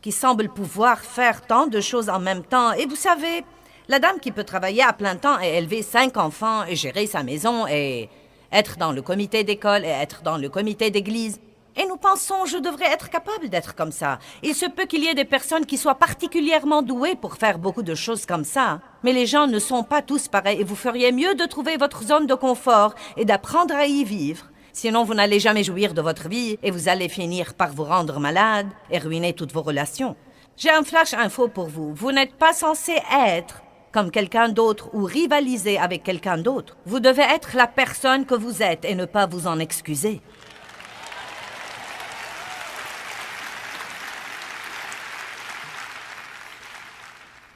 qui semblent pouvoir faire tant de choses en même temps. Et vous savez, la dame qui peut travailler à plein temps et élever 5 enfants et gérer sa maison et être dans le comité d'école et être dans le comité d'église. Et nous pensons, je devrais être capable d'être comme ça. Il se peut qu'il y ait des personnes qui soient particulièrement douées pour faire beaucoup de choses comme ça. Mais les gens ne sont pas tous pareils et vous feriez mieux de trouver votre zone de confort et d'apprendre à y vivre. Sinon, vous n'allez jamais jouir de votre vie et vous allez finir par vous rendre malade et ruiner toutes vos relations. J'ai un flash info pour vous. Vous n'êtes pas censé être comme quelqu'un d'autre ou rivaliser avec quelqu'un d'autre. Vous devez être la personne que vous êtes et ne pas vous en excuser.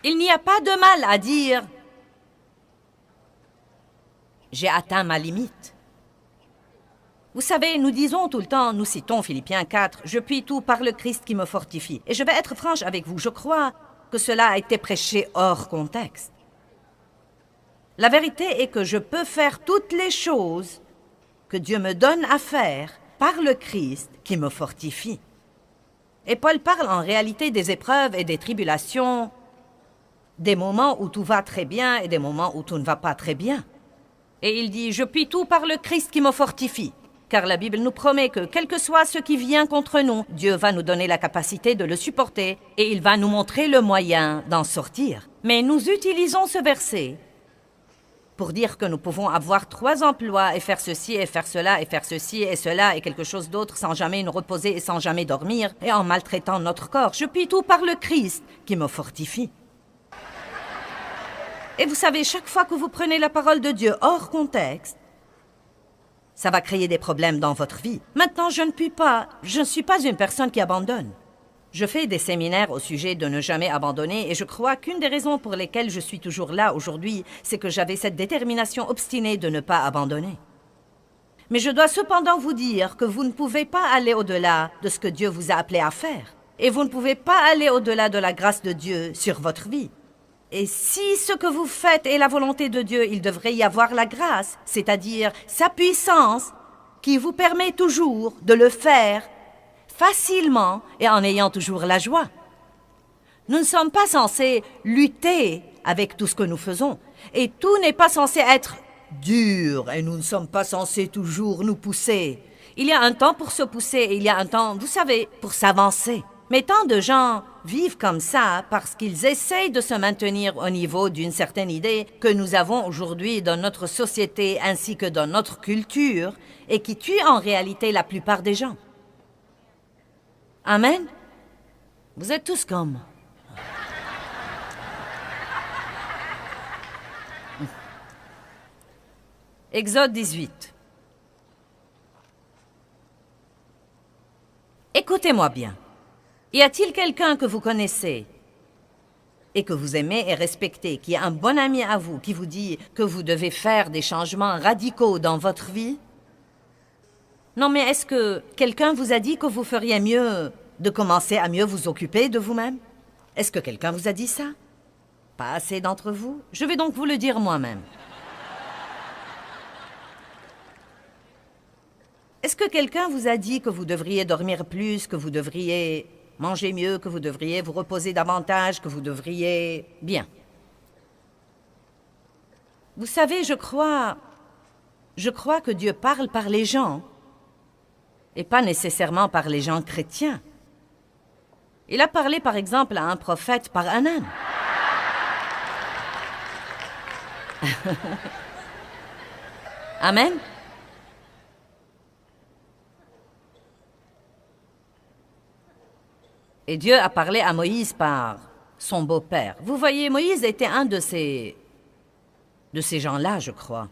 Il n'y a pas de mal à dire « j'ai atteint ma limite ». Vous savez, nous disons tout le temps, nous citons Philippiens 4, « Je puis tout par le Christ qui me fortifie ». Et je vais être franche avec vous, je crois que cela a été prêché hors contexte. La vérité est que je peux faire toutes les choses que Dieu me donne à faire par le Christ qui me fortifie. Et Paul parle en réalité des épreuves et des tribulations, des moments où tout va très bien et des moments où tout ne va pas très bien. Et il dit, « Je puis tout par le Christ qui me fortifie ». Car la Bible nous promet que, quel que soit ce qui vient contre nous, Dieu va nous donner la capacité de le supporter et il va nous montrer le moyen d'en sortir. Mais nous utilisons ce verset pour dire que nous pouvons avoir 3 emplois et faire ceci et faire cela et faire ceci et cela et quelque chose d'autre sans jamais nous reposer et sans jamais dormir et en maltraitant notre corps. Je puis tout par le Christ qui me fortifie. Et vous savez, chaque fois que vous prenez la parole de Dieu hors contexte, ça va créer des problèmes dans votre vie. Maintenant, je ne suis pas une personne qui abandonne. Je fais des séminaires au sujet de ne jamais abandonner et je crois qu'une des raisons pour lesquelles je suis toujours là aujourd'hui, c'est que j'avais cette détermination obstinée de ne pas abandonner. Mais je dois cependant vous dire que vous ne pouvez pas aller au-delà de ce que Dieu vous a appelé à faire. Et vous ne pouvez pas aller au-delà de la grâce de Dieu sur votre vie. Et si ce que vous faites est la volonté de Dieu, il devrait y avoir la grâce, c'est-à-dire sa puissance qui vous permet toujours de le faire facilement et en ayant toujours la joie. Nous ne sommes pas censés lutter avec tout ce que nous faisons. Et tout n'est pas censé être dur et nous ne sommes pas censés toujours nous pousser. Il y a un temps pour se pousser et il y a un temps, vous savez, pour s'avancer. Mais tant de gens vivent comme ça parce qu'ils essayent de se maintenir au niveau d'une certaine idée que nous avons aujourd'hui dans notre société ainsi que dans notre culture et qui tue en réalité la plupart des gens. Amen? Vous êtes tous comme... Exode 18. Écoutez-moi bien. Y a-t-il quelqu'un que vous connaissez et que vous aimez et respectez, qui est un bon ami à vous, qui vous dit que vous devez faire des changements radicaux dans votre vie? Non, mais est-ce que quelqu'un vous a dit que vous feriez mieux de commencer à mieux vous occuper de vous-même? Est-ce que quelqu'un vous a dit ça? Pas assez d'entre vous? Je vais donc vous le dire moi-même. Est-ce que quelqu'un vous a dit que vous devriez dormir plus, que vous devriez manger mieux, que vous devriez vous reposer davantage, que vous devriez... Bien. Vous savez, je crois que Dieu parle par les gens, et pas nécessairement par les gens chrétiens. Il a parlé, par exemple, à un prophète par Hanan. Amen. Et Dieu a parlé à Moïse par son beau-père. Vous voyez, Moïse était un de ces gens-là, je crois.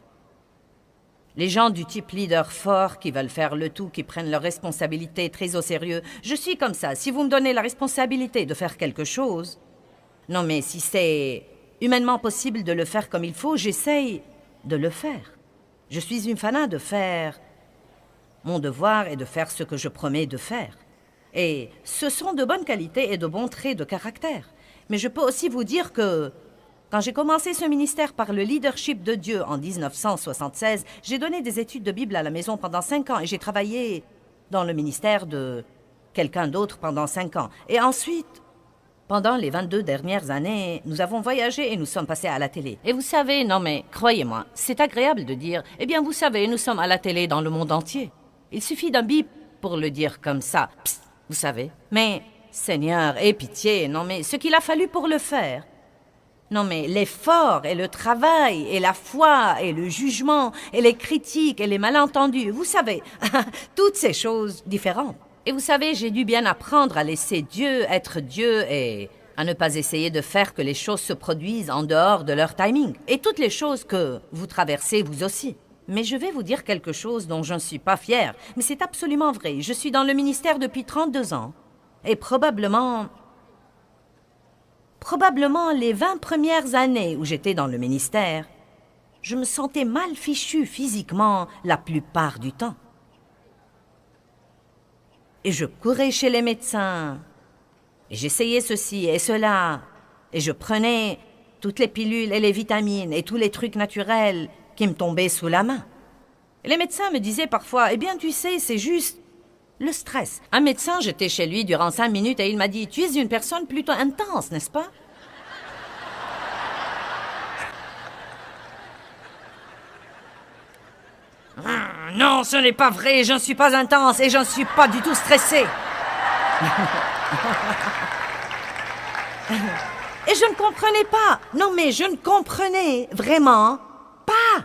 Les gens du type leader fort qui veulent faire le tout, qui prennent leurs responsabilités très au sérieux. Je suis comme ça. Si vous me donnez la responsabilité de faire quelque chose... Non, mais si c'est humainement possible de le faire comme il faut, j'essaye de le faire. Je suis une fanat de faire mon devoir et de faire ce que je promets de faire. Et ce sont de bonnes qualités et de bons traits de caractère. Mais je peux aussi vous dire que... Quand j'ai commencé ce ministère par le leadership de Dieu en 1976, j'ai donné des études de Bible à la maison pendant 5 ans et j'ai travaillé dans le ministère de quelqu'un d'autre pendant 5 ans. Et ensuite, pendant les 22 dernières années, nous avons voyagé et nous sommes passés à la télé. Et vous savez, non mais, croyez-moi, c'est agréable de dire, eh bien vous savez, nous sommes à la télé dans le monde entier. Il suffit d'un bip pour le dire comme ça, psst, vous savez. Mais, Seigneur, aie pitié, non mais, ce qu'il a fallu pour le faire... Non mais l'effort et le travail et la foi et le jugement et les critiques et les malentendus, vous savez, toutes ces choses différentes. Et vous savez, j'ai dû bien apprendre à laisser Dieu être Dieu et à ne pas essayer de faire que les choses se produisent en dehors de leur timing. Et toutes les choses que vous traversez vous aussi. Mais je vais vous dire quelque chose dont je ne suis pas fière, mais c'est absolument vrai. Je suis dans le ministère depuis 32 ans et probablement les 20 premières années où j'étais dans le ministère, je me sentais mal fichue physiquement la plupart du temps. Et je courais chez les médecins, et j'essayais ceci et cela, et je prenais toutes les pilules et les vitamines et tous les trucs naturels qui me tombaient sous la main. Et les médecins me disaient parfois, « Eh bien, tu sais, c'est juste le stress. » Un médecin, j'étais chez lui durant 5 minutes et il m'a dit, « Tu es une personne plutôt intense, n'est-ce pas? » Non, ce n'est pas vrai, je ne suis pas intense et je ne suis pas du tout stressée. Et je ne comprenais pas. Non, mais je ne comprenais vraiment pas.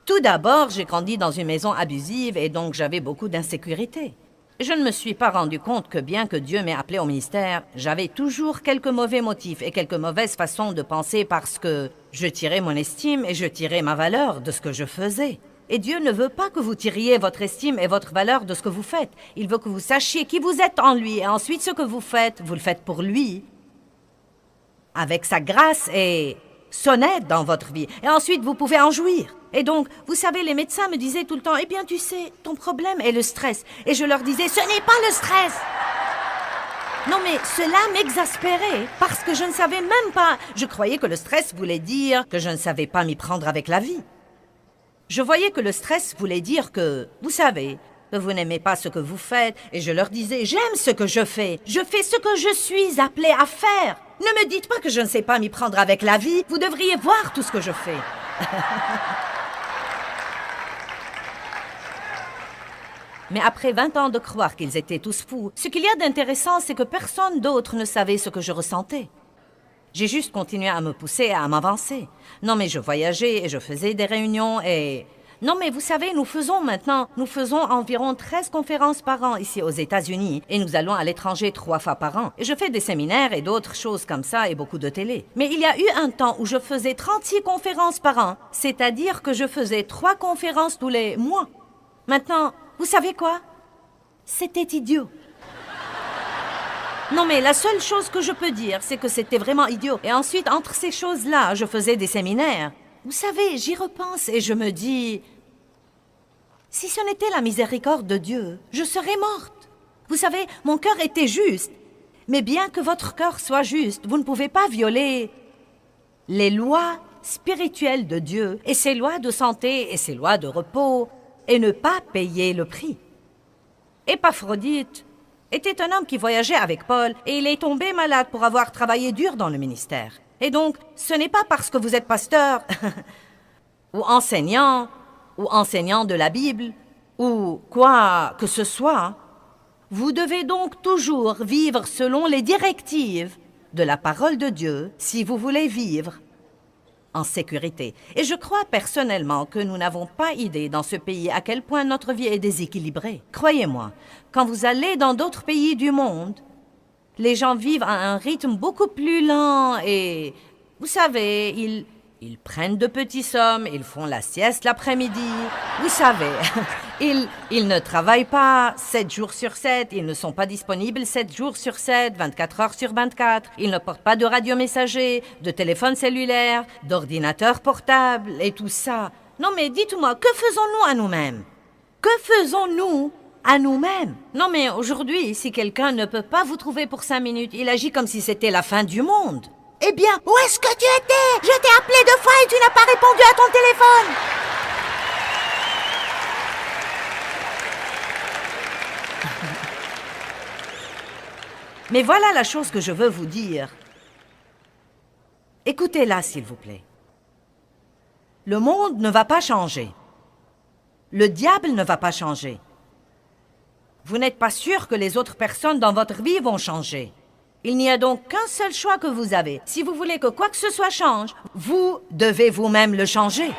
Tout d'abord, j'ai grandi dans une maison abusive et donc j'avais beaucoup d'insécurité. Je ne me suis pas rendu compte que bien que Dieu m'ait appelé au ministère, j'avais toujours quelques mauvais motifs et quelques mauvaises façons de penser parce que je tirais mon estime et je tirais ma valeur de ce que je faisais. Et Dieu ne veut pas que vous tiriez votre estime et votre valeur de ce que vous faites. Il veut que vous sachiez qui vous êtes en lui. Et ensuite, ce que vous le faites pour lui. Avec sa grâce et son aide dans votre vie. Et ensuite, vous pouvez en jouir. Et donc, vous savez, les médecins me disaient tout le temps, « Eh bien, tu sais, ton problème est le stress. » Et je leur disais, « Ce n'est pas le stress !» Non, mais cela m'exaspérait parce que je ne savais même pas. Je croyais que le stress voulait dire que je ne savais pas m'y prendre avec la vie. Je voyais que le stress voulait dire que, vous savez, que vous n'aimez pas ce que vous faites. Et je leur disais, j'aime ce que je fais. Je fais ce que je suis appelée à faire. Ne me dites pas que je ne sais pas m'y prendre avec la vie. Vous devriez voir tout ce que je fais. Mais après 20 ans de croire qu'ils étaient tous fous, ce qu'il y a d'intéressant, c'est que personne d'autre ne savait ce que je ressentais. J'ai juste continué à me pousser et à m'avancer. Non, mais je voyageais et je faisais des réunions et... Non, mais vous savez, nous faisons environ 13 conférences par an ici aux États-Unis et nous allons à l'étranger 3 fois par an. Et je fais des séminaires et d'autres choses comme ça et beaucoup de télé. Mais il y a eu un temps où je faisais 36 conférences par an, c'est-à-dire que je faisais 3 conférences tous les mois. Maintenant, vous savez quoi? C'était idiot. Non, mais la seule chose que je peux dire, c'est que c'était vraiment idiot. Et ensuite, entre ces choses-là, je faisais des séminaires. Vous savez, j'y repense et je me dis... Si ce n'était la miséricorde de Dieu, je serais morte. Vous savez, mon cœur était juste. Mais bien que votre cœur soit juste, vous ne pouvez pas violer les lois spirituelles de Dieu et ses lois de santé et ses lois de repos et ne pas payer le prix. Épaphrodite était un homme qui voyageait avec Paul et il est tombé malade pour avoir travaillé dur dans le ministère. Et donc, ce n'est pas parce que vous êtes pasteur ou enseignant de la Bible ou quoi que ce soit. Vous devez donc toujours vivre selon les directives de la parole de Dieu si vous voulez vivre en sécurité. Et je crois personnellement que nous n'avons pas idée dans ce pays à quel point notre vie est déséquilibrée. Croyez-moi, quand vous allez dans d'autres pays du monde, les gens vivent à un rythme beaucoup plus lent et, vous savez, ils prennent de petits sommes, ils font la sieste l'après-midi. Vous savez, ils ne travaillent pas 7 jours sur 7, ils ne sont pas disponibles 7 jours sur 7, 24 heures sur 24. Ils ne portent pas de radiomessager, de téléphone cellulaire, d'ordinateur portable et tout ça. Non mais dites-moi, que faisons-nous à nous-mêmes? Que faisons-nous à nous-mêmes? Non mais aujourd'hui, si quelqu'un ne peut pas vous trouver pour 5 minutes, il agit comme si c'était la fin du monde. Eh bien, où est-ce que tu étais? Je t'ai appelé 2 fois et tu n'as pas répondu à ton téléphone. Mais voilà la chose que je veux vous dire. Écoutez-la, s'il vous plaît. Le monde ne va pas changer. Le diable ne va pas changer. Vous n'êtes pas sûr que les autres personnes dans votre vie vont changer. Il n'y a donc qu'un seul choix que vous avez. Si vous voulez que quoi que ce soit change, vous devez vous-même le changer.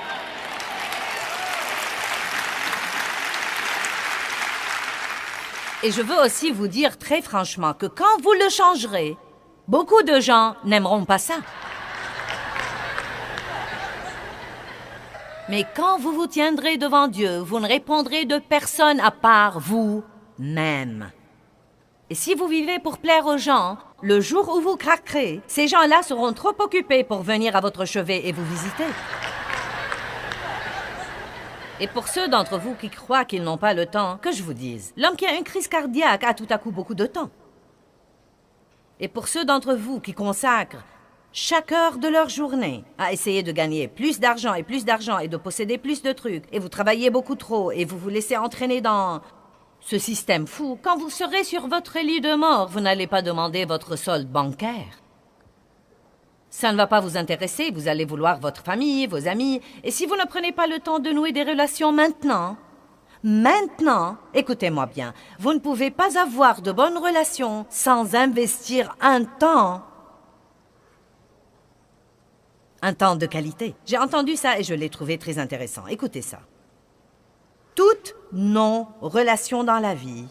Et je veux aussi vous dire très franchement que quand vous le changerez, beaucoup de gens n'aimeront pas ça. Mais quand vous vous tiendrez devant Dieu, vous ne répondrez de personne à part vous-même. Et si vous vivez pour plaire aux gens, le jour où vous craquerez, ces gens-là seront trop occupés pour venir à votre chevet et vous visiter. Et pour ceux d'entre vous qui croient qu'ils n'ont pas le temps, que je vous dise, l'homme qui a une crise cardiaque a tout à coup beaucoup de temps. Et pour ceux d'entre vous qui consacrent chaque heure de leur journée à essayer de gagner plus d'argent et de posséder plus de trucs, et vous travaillez beaucoup trop et vous vous laissez entraîner dans ce système fou, quand vous serez sur votre lit de mort, vous n'allez pas demander votre solde bancaire. Ça ne va pas vous intéresser, vous allez vouloir votre famille, vos amis, et si vous ne prenez pas le temps de nouer des relations maintenant, écoutez-moi bien, vous ne pouvez pas avoir de bonnes relations sans investir un temps de qualité. J'ai entendu ça et je l'ai trouvé très intéressant. Écoutez ça. Toutes nos relations dans la vie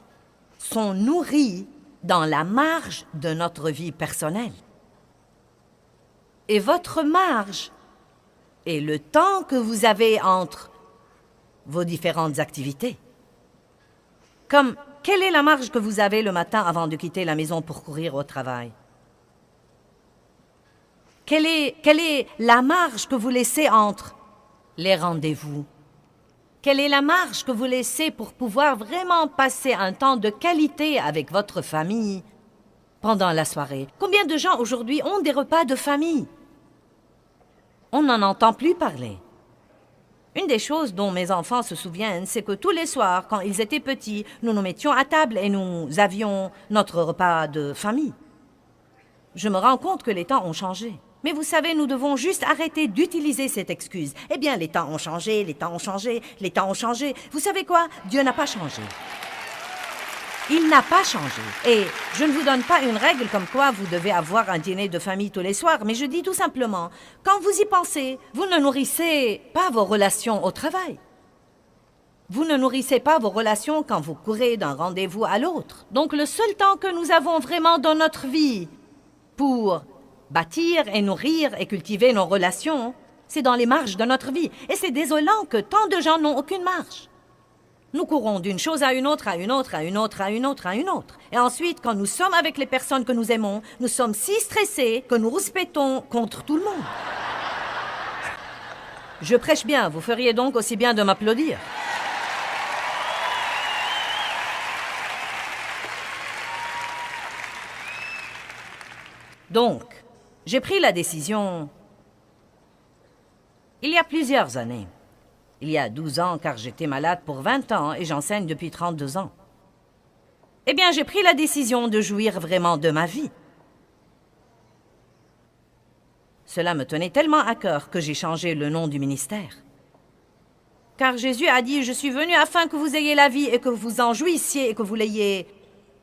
sont nourries dans la marge de notre vie personnelle. Et votre marge est le temps que vous avez entre vos différentes activités. Comme, quelle est la marge que vous avez le matin avant de quitter la maison pour courir au travail? Quelle est la marge que vous laissez entre les rendez-vous? Quelle est la marge que vous laissez pour pouvoir vraiment passer un temps de qualité avec votre famille pendant la soirée? Combien de gens aujourd'hui ont des repas de famille? On n'en entend plus parler. Une des choses dont mes enfants se souviennent, c'est que tous les soirs, quand ils étaient petits, nous nous mettions à table et nous avions notre repas de famille. Je me rends compte que les temps ont changé. Mais vous savez, nous devons juste arrêter d'utiliser cette excuse. Eh bien, les temps ont changé, les temps ont changé, les temps ont changé. Vous savez quoi? Dieu n'a pas changé. Il n'a pas changé. Et je ne vous donne pas une règle comme quoi vous devez avoir un dîner de famille tous les soirs, mais je dis tout simplement, quand vous y pensez, vous ne nourrissez pas vos relations au travail. Vous ne nourrissez pas vos relations quand vous courez d'un rendez-vous à l'autre. Donc le seul temps que nous avons vraiment dans notre vie pour bâtir et nourrir et cultiver nos relations, c'est dans les marges de notre vie. Et c'est désolant que tant de gens n'ont aucune marge. Nous courons d'une chose à une autre, à une autre, à une autre, à une autre, à une autre. Et ensuite, quand nous sommes avec les personnes que nous aimons, nous sommes si stressés que nous rouspétons contre tout le monde. Je prêche bien, vous feriez donc aussi bien de m'applaudir. Donc, j'ai pris la décision il y a plusieurs années il y a 12 ans car j'étais malade pour 20 ans et j'enseigne depuis 32 ans. Eh bien, j'ai pris la décision de jouir vraiment de ma vie. Cela me tenait tellement à cœur que j'ai changé le nom du ministère. Car Jésus a dit, je suis venu afin que vous ayez la vie et que vous en jouissiez et que vous l'ayez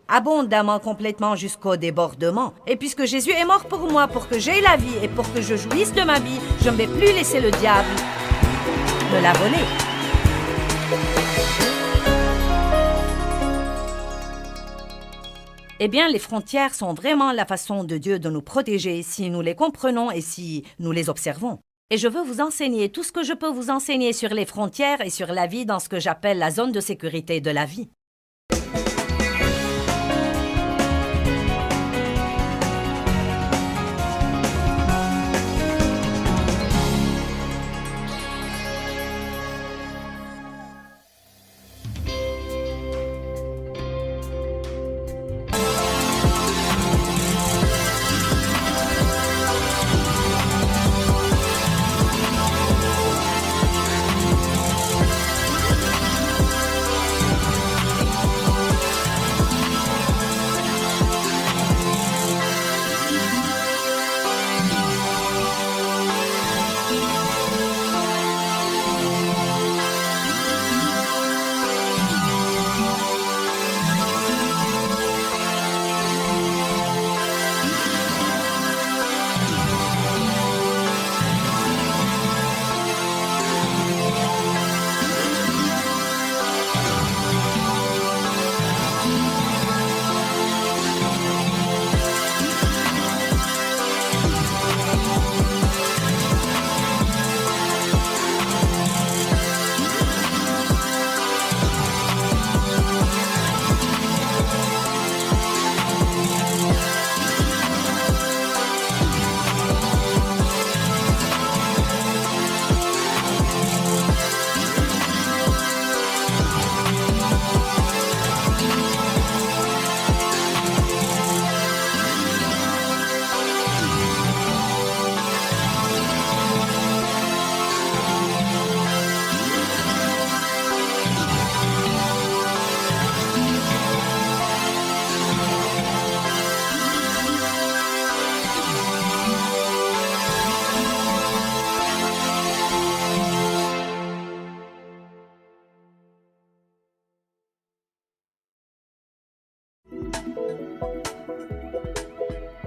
abondamment, complètement jusqu'au débordement. Et puisque Jésus est mort pour moi, pour que j'aie la vie et pour que je jouisse de ma vie, je ne vais plus laisser le diable me la voler. Eh bien, les frontières sont vraiment la façon de Dieu de nous protéger si nous les comprenons et si nous les observons. Et je veux vous enseigner tout ce que je peux vous enseigner sur les frontières et sur la vie dans ce que j'appelle la zone de sécurité de la vie.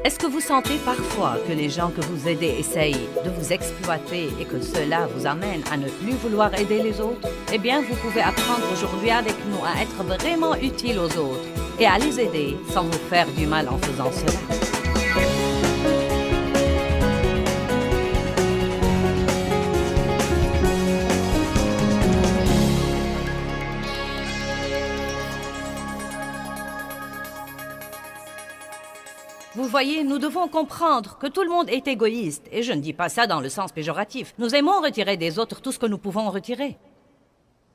Est-ce que vous sentez parfois que les gens que vous aidez essayent de vous exploiter et que cela vous amène à ne plus vouloir aider les autres? Eh bien, vous pouvez apprendre aujourd'hui avec nous à être vraiment utile aux autres et à les aider sans vous faire du mal en faisant cela. Vous voyez, nous devons comprendre que tout le monde est égoïste, et je ne dis pas ça dans le sens péjoratif. Nous aimons retirer des autres tout ce que nous pouvons retirer.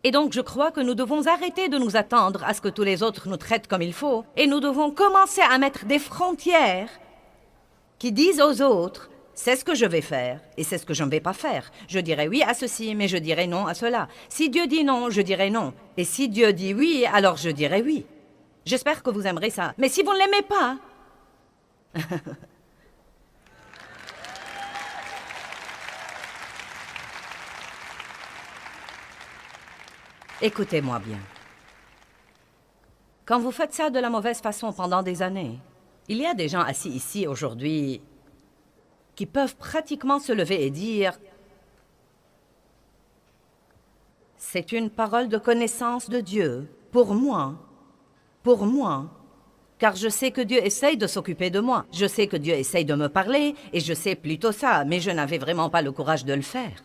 Et donc je crois que nous devons arrêter de nous attendre à ce que tous les autres nous traitent comme il faut, et nous devons commencer à mettre des frontières qui disent aux autres, c'est ce que je vais faire, et c'est ce que je ne vais pas faire. Je dirai oui à ceci, mais je dirai non à cela. Si Dieu dit non, je dirai non. Et si Dieu dit oui, alors je dirai oui. J'espère que vous aimerez ça. Mais si vous ne l'aimez pas... Écoutez-moi bien. Quand vous faites ça de la mauvaise façon pendant des années, il y a des gens assis ici aujourd'hui qui peuvent pratiquement se lever et dire « C'est une parole de connaissance de Dieu pour moi, car je sais que Dieu essaye de s'occuper de moi. Je sais que Dieu essaye de me parler, et je sais plutôt ça, mais je n'avais vraiment pas le courage de le faire. »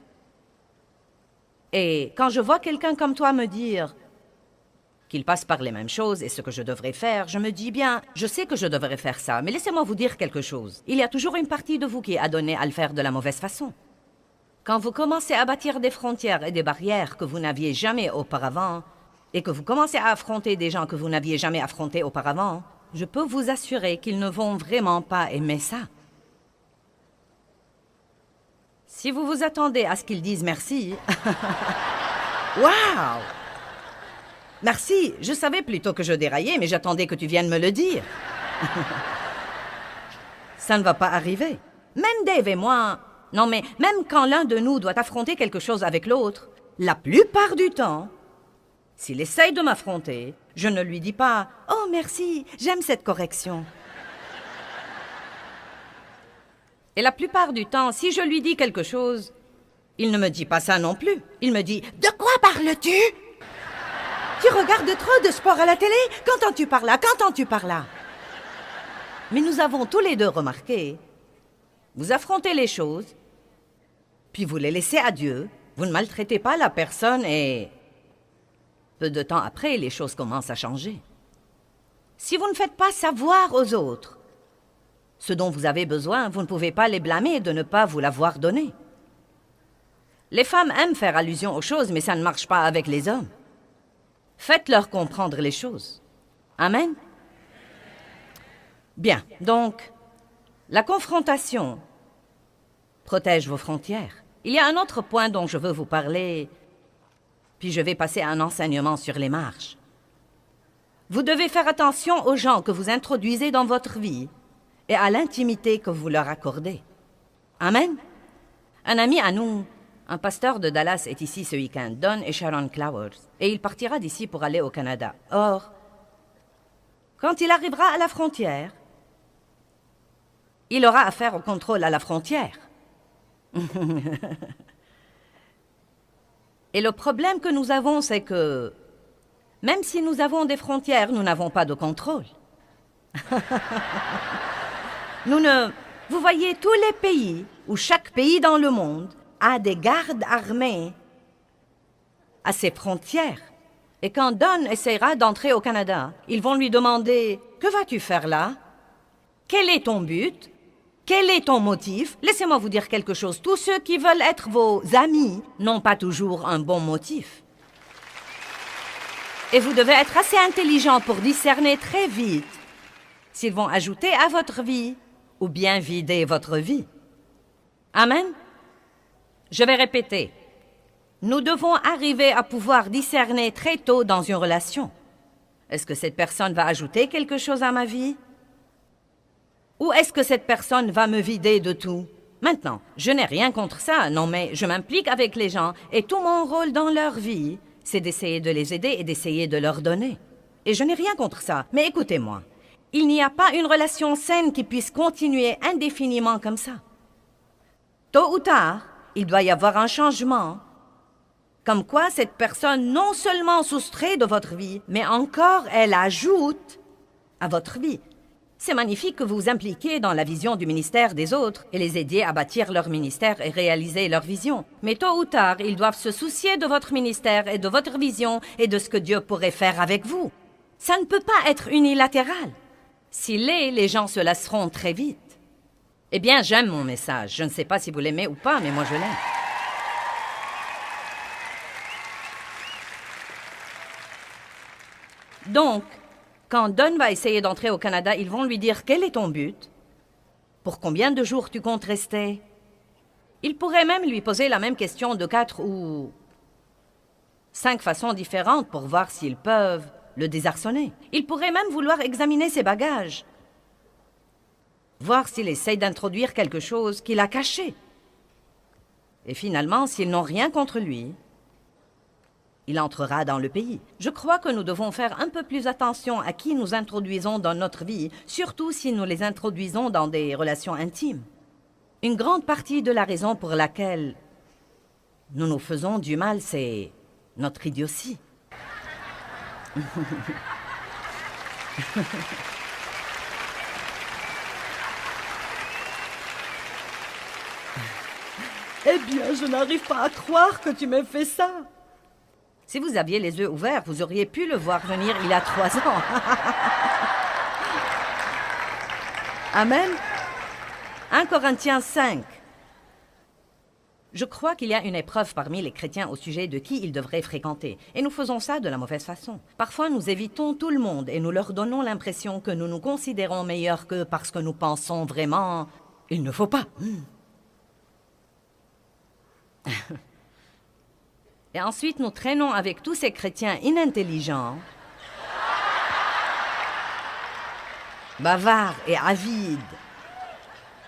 Et quand je vois quelqu'un comme toi me dire qu'il passe par les mêmes choses et ce que je devrais faire, je me dis bien, je sais que je devrais faire ça, mais laissez-moi vous dire quelque chose. Il y a toujours une partie de vous qui est adonnée à le faire de la mauvaise façon. Quand vous commencez à bâtir des frontières et des barrières que vous n'aviez jamais auparavant, et que vous commencez à affronter des gens que vous n'aviez jamais affrontés auparavant, je peux vous assurer qu'ils ne vont vraiment pas aimer ça. Si vous vous attendez à ce qu'ils disent merci, Waouh! Merci, je savais plutôt que je déraillais, mais j'attendais que tu viennes me le dire. Ça ne va pas arriver. Même Dave et moi... Non, mais même quand l'un de nous doit affronter quelque chose avec l'autre, la plupart du temps, s'il essaye de m'affronter, je ne lui dis pas « Oh, merci, j'aime cette correction ». Et la plupart du temps, si je lui dis quelque chose, il ne me dit pas ça non plus. Il me dit « De quoi parles-tu? Tu regardes trop de sport à la télé? Qu'entends-tu par là? Qu'entends-tu par là? » Mais nous avons tous les deux remarqué, vous affrontez les choses, puis vous les laissez à Dieu, vous ne maltraitez pas la personne et... peu de temps après, les choses commencent à changer. Si vous ne faites pas savoir aux autres ce dont vous avez besoin, vous ne pouvez pas les blâmer de ne pas vous l'avoir donné. Les femmes aiment faire allusion aux choses, mais ça ne marche pas avec les hommes. Faites-leur comprendre les choses. Amen? Bien, donc, la confrontation protège vos frontières. Il y a un autre point dont je veux vous parler, puis je vais passer à un enseignement sur les marches. Vous devez faire attention aux gens que vous introduisez dans votre vie et à l'intimité que vous leur accordez. Amen? Un ami à nous, un pasteur de Dallas, est ici ce week-end, Don et Sharon Clowers, et il partira d'ici pour aller au Canada. Or, quand il arrivera à la frontière, il aura affaire au contrôle à la frontière. Et le problème que nous avons, c'est que, même si nous avons des frontières, nous n'avons pas de contrôle. Vous voyez, tous les pays, ou chaque pays dans le monde, a des gardes armés à ses frontières. Et quand Don essaiera d'entrer au Canada, ils vont lui demander « Que vas-tu faire là? Quel est ton but? Quel est ton motif? » Laissez-moi vous dire quelque chose. Tous ceux qui veulent être vos amis n'ont pas toujours un bon motif. Et vous devez être assez intelligent pour discerner très vite s'ils vont ajouter à votre vie ou bien vider votre vie. Amen? Je vais répéter. Nous devons arriver à pouvoir discerner très tôt dans une relation. Est-ce que cette personne va ajouter quelque chose à ma vie? Ou est-ce que cette personne va me vider de tout? Maintenant, je n'ai rien contre ça, non, mais je m'implique avec les gens et tout mon rôle dans leur vie, c'est d'essayer de les aider et d'essayer de leur donner. Et je n'ai rien contre ça, mais écoutez-moi, il n'y a pas une relation saine qui puisse continuer indéfiniment comme ça. Tôt ou tard, il doit y avoir un changement. Comme quoi, cette personne non seulement soustrait de votre vie, mais encore elle ajoute à votre vie. C'est magnifique que vous vous impliquiez dans la vision du ministère des autres et les aidiez à bâtir leur ministère et réaliser leur vision. Mais tôt ou tard, ils doivent se soucier de votre ministère et de votre vision et de ce que Dieu pourrait faire avec vous. Ça ne peut pas être unilatéral. S'il l'est, les gens se lasseront très vite. Eh bien, j'aime mon message. Je ne sais pas si vous l'aimez ou pas, mais moi je l'aime. Donc, quand Don va essayer d'entrer au Canada, ils vont lui dire « Quel est ton but? Pour combien de jours tu comptes rester? » Ils pourraient même lui poser la même question de 4 ou 5 façons différentes pour voir s'ils peuvent le désarçonner. Ils pourraient même vouloir examiner ses bagages, voir s'il essaye d'introduire quelque chose qu'il a caché. Et finalement, s'ils n'ont rien contre lui, il entrera dans le pays. Je crois que nous devons faire un peu plus attention à qui nous introduisons dans notre vie, surtout si nous les introduisons dans des relations intimes. Une grande partie de la raison pour laquelle nous nous faisons du mal, c'est notre idiotie. Eh bien, je n'arrive pas à croire que tu m'aies fait ça. Si vous aviez les yeux ouverts, vous auriez pu le voir venir il y a 3 ans. Amen. 1 Corinthiens 5. Je crois qu'il y a une épreuve parmi les chrétiens au sujet de qui ils devraient fréquenter. Et nous faisons ça de la mauvaise façon. Parfois, nous évitons tout le monde et nous leur donnons l'impression que nous nous considérons meilleurs qu'eux parce que nous pensons vraiment... Il ne faut pas. Et ensuite, nous traînons avec tous ces chrétiens inintelligents, bavards et avides,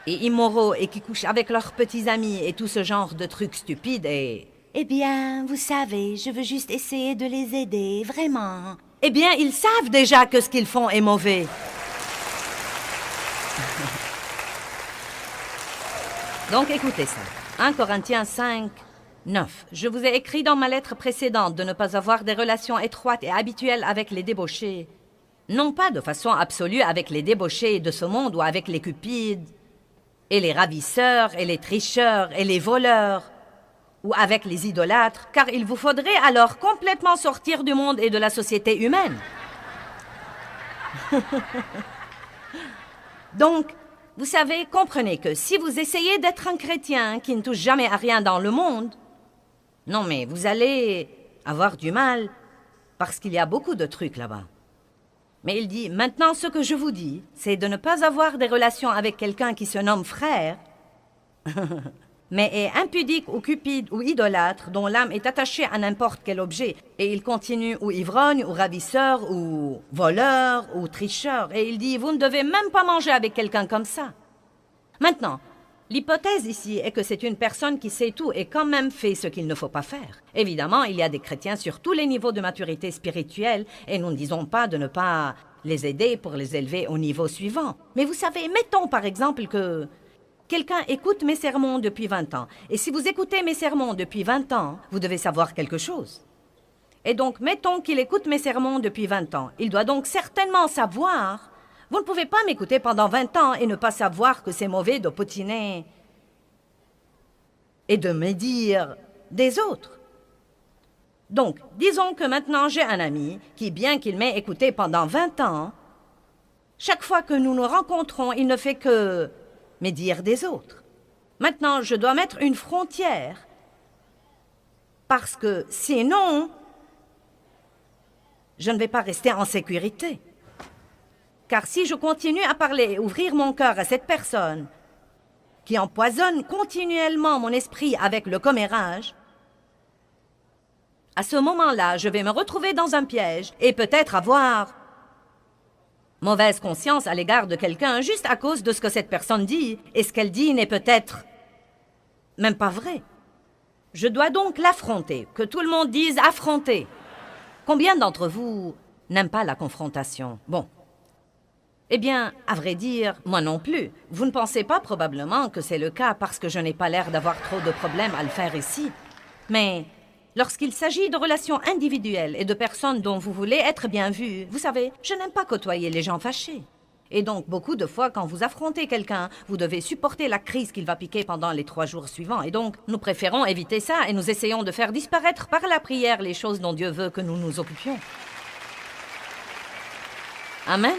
et immoraux, et qui couchent avec leurs petits amis, et tout ce genre de trucs stupides, et... Eh bien, vous savez, je veux juste essayer de les aider, vraiment. Eh bien, ils savent déjà que ce qu'ils font est mauvais. Donc, écoutez ça. 1 Corinthiens 5, 9. Je vous ai écrit dans ma lettre précédente de ne pas avoir des relations étroites et habituelles avec les débauchés. Non pas de façon absolue avec les débauchés de ce monde ou avec les cupides, et les ravisseurs, et les tricheurs, et les voleurs, ou avec les idolâtres, car il vous faudrait alors complètement sortir du monde et de la société humaine. Donc, vous savez, comprenez que si vous essayez d'être un chrétien qui ne touche jamais à rien dans le monde, non mais vous allez avoir du mal, parce qu'il y a beaucoup de trucs là-bas. Mais il dit, maintenant ce que je vous dis, c'est de ne pas avoir des relations avec quelqu'un qui se nomme frère, mais est impudique ou cupide ou idolâtre, dont l'âme est attachée à n'importe quel objet, et il continue ou ivrogne, ou ravisseur, ou voleur, ou tricheur, et il dit, vous ne devez même pas manger avec quelqu'un comme ça. Maintenant, l'hypothèse ici est que c'est une personne qui sait tout et quand même fait ce qu'il ne faut pas faire. Évidemment, il y a des chrétiens sur tous les niveaux de maturité spirituelle, et nous ne disons pas de ne pas les aider pour les élever au niveau suivant. Mais vous savez, mettons par exemple que quelqu'un écoute mes sermons depuis 20 ans. Et si vous écoutez mes sermons depuis 20 ans, vous devez savoir quelque chose. Et donc, mettons qu'il écoute mes sermons depuis 20 ans. Il doit donc certainement savoir... Vous ne pouvez pas m'écouter pendant 20 ans et ne pas savoir que c'est mauvais de potiner et de médire des autres. Donc, disons que maintenant j'ai un ami qui, bien qu'il m'ait écouté pendant 20 ans, chaque fois que nous nous rencontrons, il ne fait que... mais dire des autres. Maintenant, je dois mettre une frontière, parce que sinon, je ne vais pas rester en sécurité. Car si je continue à parler et ouvrir mon cœur à cette personne qui empoisonne continuellement mon esprit avec le commérage, à ce moment-là, je vais me retrouver dans un piège et peut-être avoir mauvaise conscience à l'égard de quelqu'un juste à cause de ce que cette personne dit, et ce qu'elle dit n'est peut-être même pas vrai. Je dois donc l'affronter, que tout le monde dise affronter. Combien d'entre vous n'aiment pas la confrontation? Bon. Eh bien, à vrai dire, moi non plus. Vous ne pensez pas probablement que c'est le cas parce que je n'ai pas l'air d'avoir trop de problèmes à le faire ici. Mais lorsqu'il s'agit de relations individuelles et de personnes dont vous voulez être bien vus, vous savez, je n'aime pas côtoyer les gens fâchés. Et donc, beaucoup de fois, quand vous affrontez quelqu'un, vous devez supporter la crise qu'il va piquer pendant les 3 jours suivants. Et donc, nous préférons éviter ça et nous essayons de faire disparaître par la prière les choses dont Dieu veut que nous nous occupions. Amen.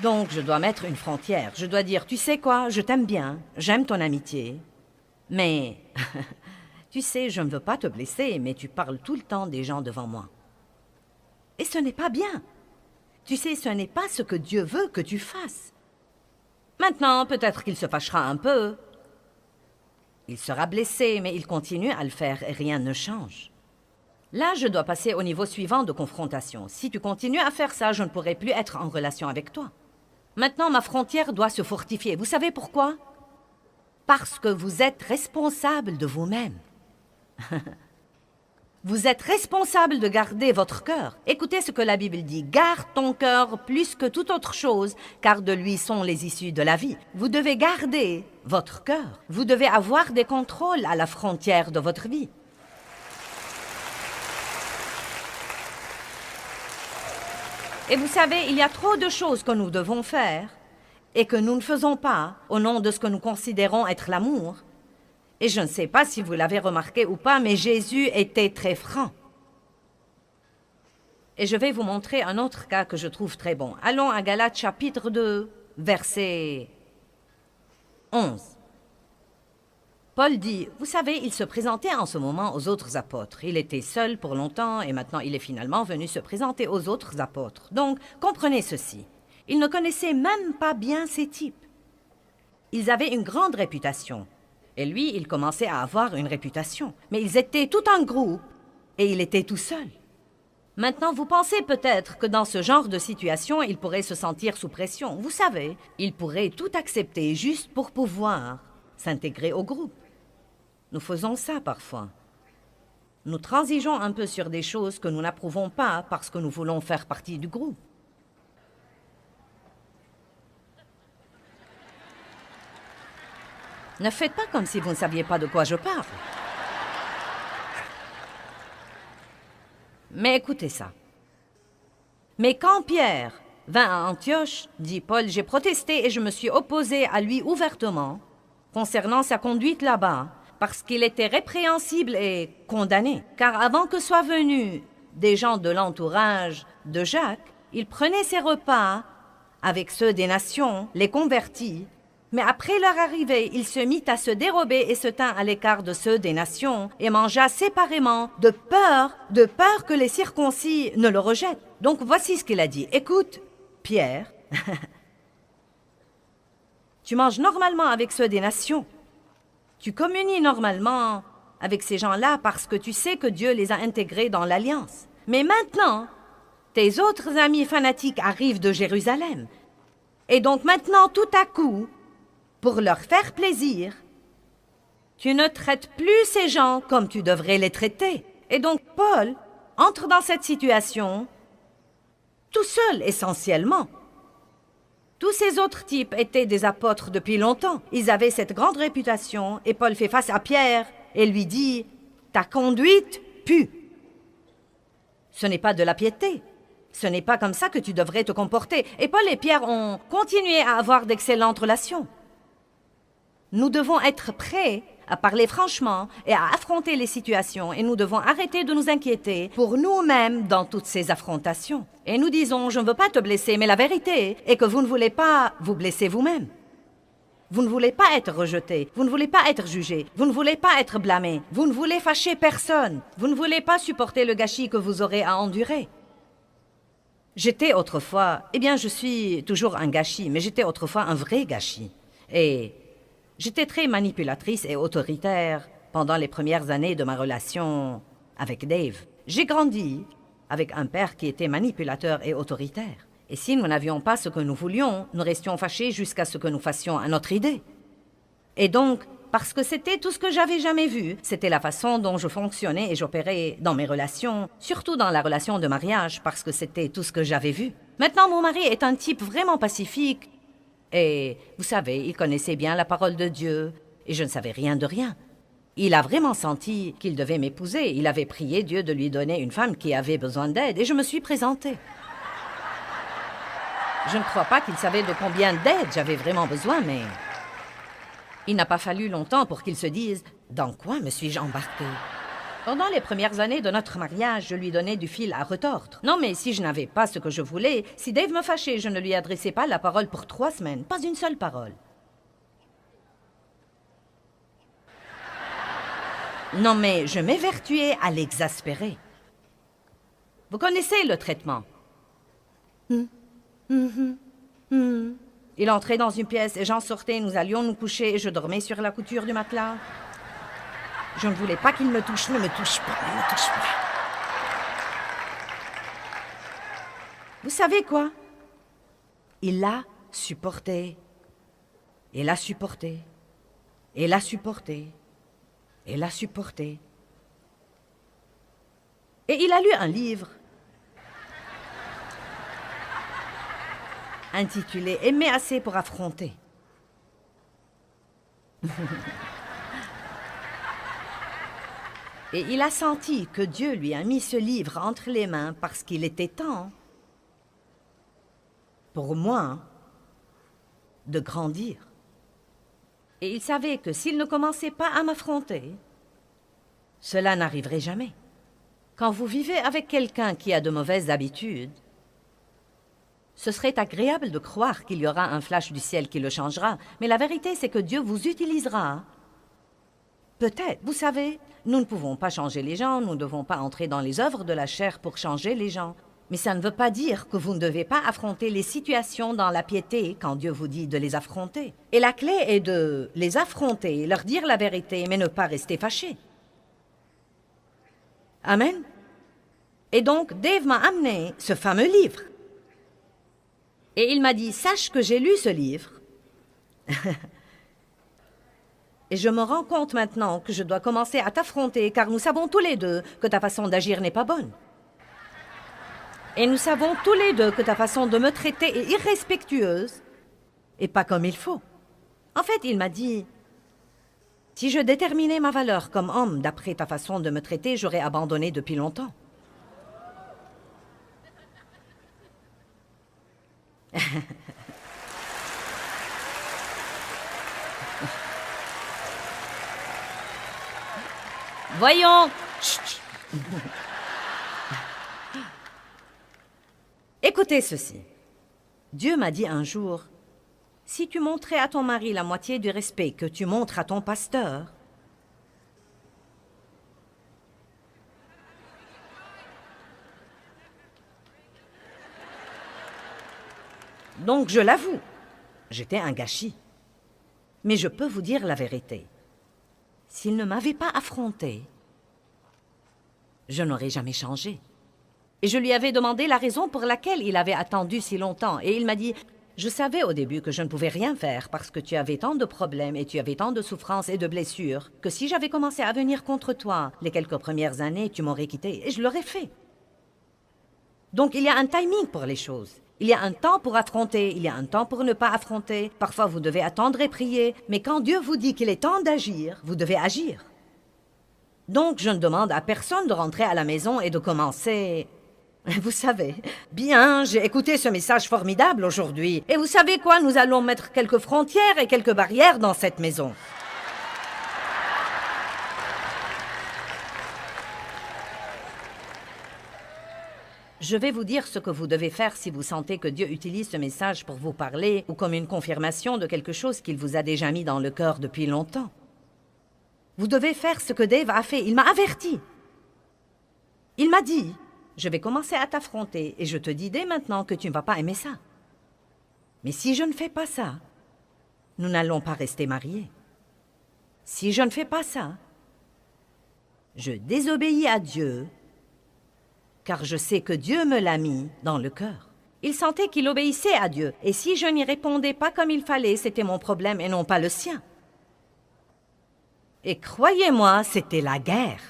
Donc, je dois mettre une frontière. Je dois dire, tu sais quoi, je t'aime bien, j'aime ton amitié, mais... tu sais, je ne veux pas te blesser, mais tu parles tout le temps des gens devant moi. Et ce n'est pas bien. Tu sais, ce n'est pas ce que Dieu veut que tu fasses. Maintenant, peut-être qu'il se fâchera un peu. Il sera blessé, mais il continue à le faire et rien ne change. Là, je dois passer au niveau suivant de confrontation. Si tu continues à faire ça, je ne pourrai plus être en relation avec toi. Maintenant, ma frontière doit se fortifier. Vous savez pourquoi? Parce que vous êtes responsable de vous-même. Vous êtes responsable de garder votre cœur. Écoutez ce que la Bible dit. Garde ton cœur plus que toute autre chose, car de lui sont les issues de la vie. Vous devez garder votre cœur. Vous devez avoir des contrôles à la frontière de votre vie. Et vous savez, il y a trop de choses que nous devons faire et que nous ne faisons pas au nom de ce que nous considérons être l'amour. Et je ne sais pas si vous l'avez remarqué ou pas, mais Jésus était très franc. Et je vais vous montrer un autre cas que je trouve très bon. Allons à Galates chapitre 2, verset 11. Paul dit, vous savez, il se présentait en ce moment aux autres apôtres. Il était seul pour longtemps et maintenant il est finalement venu se présenter aux autres apôtres. Donc, comprenez ceci. Il ne connaissait même pas bien ces types. Ils avaient une grande réputation. Et lui, il commençait à avoir une réputation. Mais ils étaient tout en groupe et il était tout seul. Maintenant, vous pensez peut-être que dans ce genre de situation, il pourrait se sentir sous pression. Vous savez, il pourrait tout accepter juste pour pouvoir s'intégrer au groupe. Nous faisons ça parfois. Nous transigeons un peu sur des choses que nous n'approuvons pas parce que nous voulons faire partie du groupe. Ne faites pas comme si vous ne saviez pas de quoi je parle. Mais écoutez ça. Mais quand Pierre vint à Antioche, dit Paul, j'ai protesté et je me suis opposé à lui ouvertement concernant sa conduite là-bas, parce qu'il était répréhensible et condamné. Car avant que soient venus des gens de l'entourage de Jacques, il prenait ses repas avec ceux des nations, les convertis, mais après leur arrivée, il se mit à se dérober et se tint à l'écart de ceux des nations et mangea séparément de peur que les circoncis ne le rejettent. Donc voici ce qu'il a dit. Écoute, Pierre, tu manges normalement avec ceux des nations. Tu communies normalement avec ces gens-là parce que tu sais que Dieu les a intégrés dans l'alliance. Mais maintenant, tes autres amis fanatiques arrivent de Jérusalem. Et donc maintenant, tout à coup, pour leur faire plaisir, tu ne traites plus ces gens comme tu devrais les traiter. Et donc Paul entre dans cette situation tout seul essentiellement. Tous ces autres types étaient des apôtres depuis longtemps. Ils avaient cette grande réputation et Paul fait face à Pierre et lui dit « Ta conduite pue. Ce n'est pas de la piété. Ce n'est pas comme ça que tu devrais te comporter. » Et Paul et Pierre ont continué à avoir d'excellentes relations. Nous devons être prêts à parler franchement et à affronter les situations et nous devons arrêter de nous inquiéter pour nous-mêmes dans toutes ces affrontations. Et nous disons, je ne veux pas te blesser, mais la vérité est que vous ne voulez pas vous blesser vous-même. Vous ne voulez pas être rejeté, vous ne voulez pas être jugé, vous ne voulez pas être blâmé, vous ne voulez fâcher personne, vous ne voulez pas supporter le gâchis que vous aurez à endurer. J'étais autrefois, je suis toujours un gâchis, mais j'étais autrefois un vrai gâchis. Et j'étais très manipulatrice et autoritaire pendant les premières années de ma relation avec Dave. J'ai grandi avec un père qui était manipulateur et autoritaire. Et si nous n'avions pas ce que nous voulions, nous restions fâchés jusqu'à ce que nous fassions à notre idée. Et donc, parce que c'était tout ce que j'avais jamais vu, c'était la façon dont je fonctionnais et j'opérais dans mes relations, surtout dans la relation de mariage, parce que c'était tout ce que j'avais vu. Maintenant, mon mari est un type vraiment pacifique. Et, vous savez, il connaissait bien la parole de Dieu, et je ne savais rien de rien. Il a vraiment senti qu'il devait m'épouser. Il avait prié Dieu de lui donner une femme qui avait besoin d'aide, et je me suis présentée. Je ne crois pas qu'il savait de combien d'aide j'avais vraiment besoin, mais il n'a pas fallu longtemps pour qu'il se dise « Dans quoi me suis-je embarquée ?» Pendant les premières années de notre mariage, je lui donnais du fil à retordre. Non, mais si je n'avais pas ce que je voulais, si Dave me fâchait, je ne lui adressais pas la parole pour 3 semaines. Pas une seule parole. Non, mais je m'évertuais à l'exaspérer. Vous connaissez le traitement. Il entrait dans une pièce et j'en sortais, nous allions nous coucher et je dormais sur la couture du matelas. Je ne voulais pas qu'il me touche. Ne me touche pas, ne me touche pas. Vous savez quoi? Il l'a supporté. Et l'a supporté. Et l'a supporté. Et l'a supporté. Et il a lu un livre intitulé « Aimer assez pour affronter ». Et il a senti que Dieu lui a mis ce livre entre les mains parce qu'il était temps pour moi de grandir. Et il savait que s'il ne commençait pas à m'affronter, cela n'arriverait jamais. Quand vous vivez avec quelqu'un qui a de mauvaises habitudes, ce serait agréable de croire qu'il y aura un flash du ciel qui le changera, mais la vérité, c'est que Dieu vous utilisera. Peut-être, vous savez, nous ne pouvons pas changer les gens, nous ne devons pas entrer dans les œuvres de la chair pour changer les gens. Mais ça ne veut pas dire que vous ne devez pas affronter les situations dans la piété quand Dieu vous dit de les affronter. Et la clé est de les affronter, leur dire la vérité, mais ne pas rester fâché. Amen. Et donc, Dave m'a amené ce fameux livre. Et il m'a dit, sache que j'ai lu ce livre. Et je me rends compte maintenant que je dois commencer à t'affronter, car nous savons tous les deux que ta façon d'agir n'est pas bonne. Et nous savons tous les deux que ta façon de me traiter est irrespectueuse et pas comme il faut. En fait, il m'a dit, si je déterminais ma valeur comme homme d'après ta façon de me traiter, j'aurais abandonné depuis longtemps. Voyons. Chut. Écoutez ceci. Dieu m'a dit un jour, si tu montrais à ton mari la moitié du respect que tu montres à ton pasteur, donc je l'avoue, j'étais un gâchis. Mais je peux vous dire la vérité. S'il ne m'avait pas affronté, je n'aurais jamais changé. Et je lui avais demandé la raison pour laquelle il avait attendu si longtemps. Et il m'a dit, je savais au début que je ne pouvais rien faire parce que tu avais tant de problèmes et tu avais tant de souffrances et de blessures que si j'avais commencé à venir contre toi les quelques premières années, tu m'aurais quitté et je l'aurais fait. Donc il y a un timing pour les choses. Il y a un temps pour affronter, il y a un temps pour ne pas affronter. Parfois vous devez attendre et prier, mais quand Dieu vous dit qu'il est temps d'agir, vous devez agir. Donc je ne demande à personne de rentrer à la maison et de commencer... Vous savez, bien, j'ai écouté ce message formidable aujourd'hui. Et vous savez quoi, nous allons mettre quelques frontières et quelques barrières dans cette maison. Je vais vous dire ce que vous devez faire si vous sentez que Dieu utilise ce message pour vous parler ou comme une confirmation de quelque chose qu'il vous a déjà mis dans le cœur depuis longtemps. Vous devez faire ce que Dave a fait. Il m'a averti. Il m'a dit... Je vais commencer à t'affronter et je te dis dès maintenant que tu ne vas pas aimer ça. Mais si je ne fais pas ça, nous n'allons pas rester mariés. Si je ne fais pas ça, je désobéis à Dieu, car je sais que Dieu me l'a mis dans le cœur. Il sentait qu'il obéissait à Dieu, et si je n'y répondais pas comme il fallait, c'était mon problème et non pas le sien. Et croyez-moi, c'était la guerre.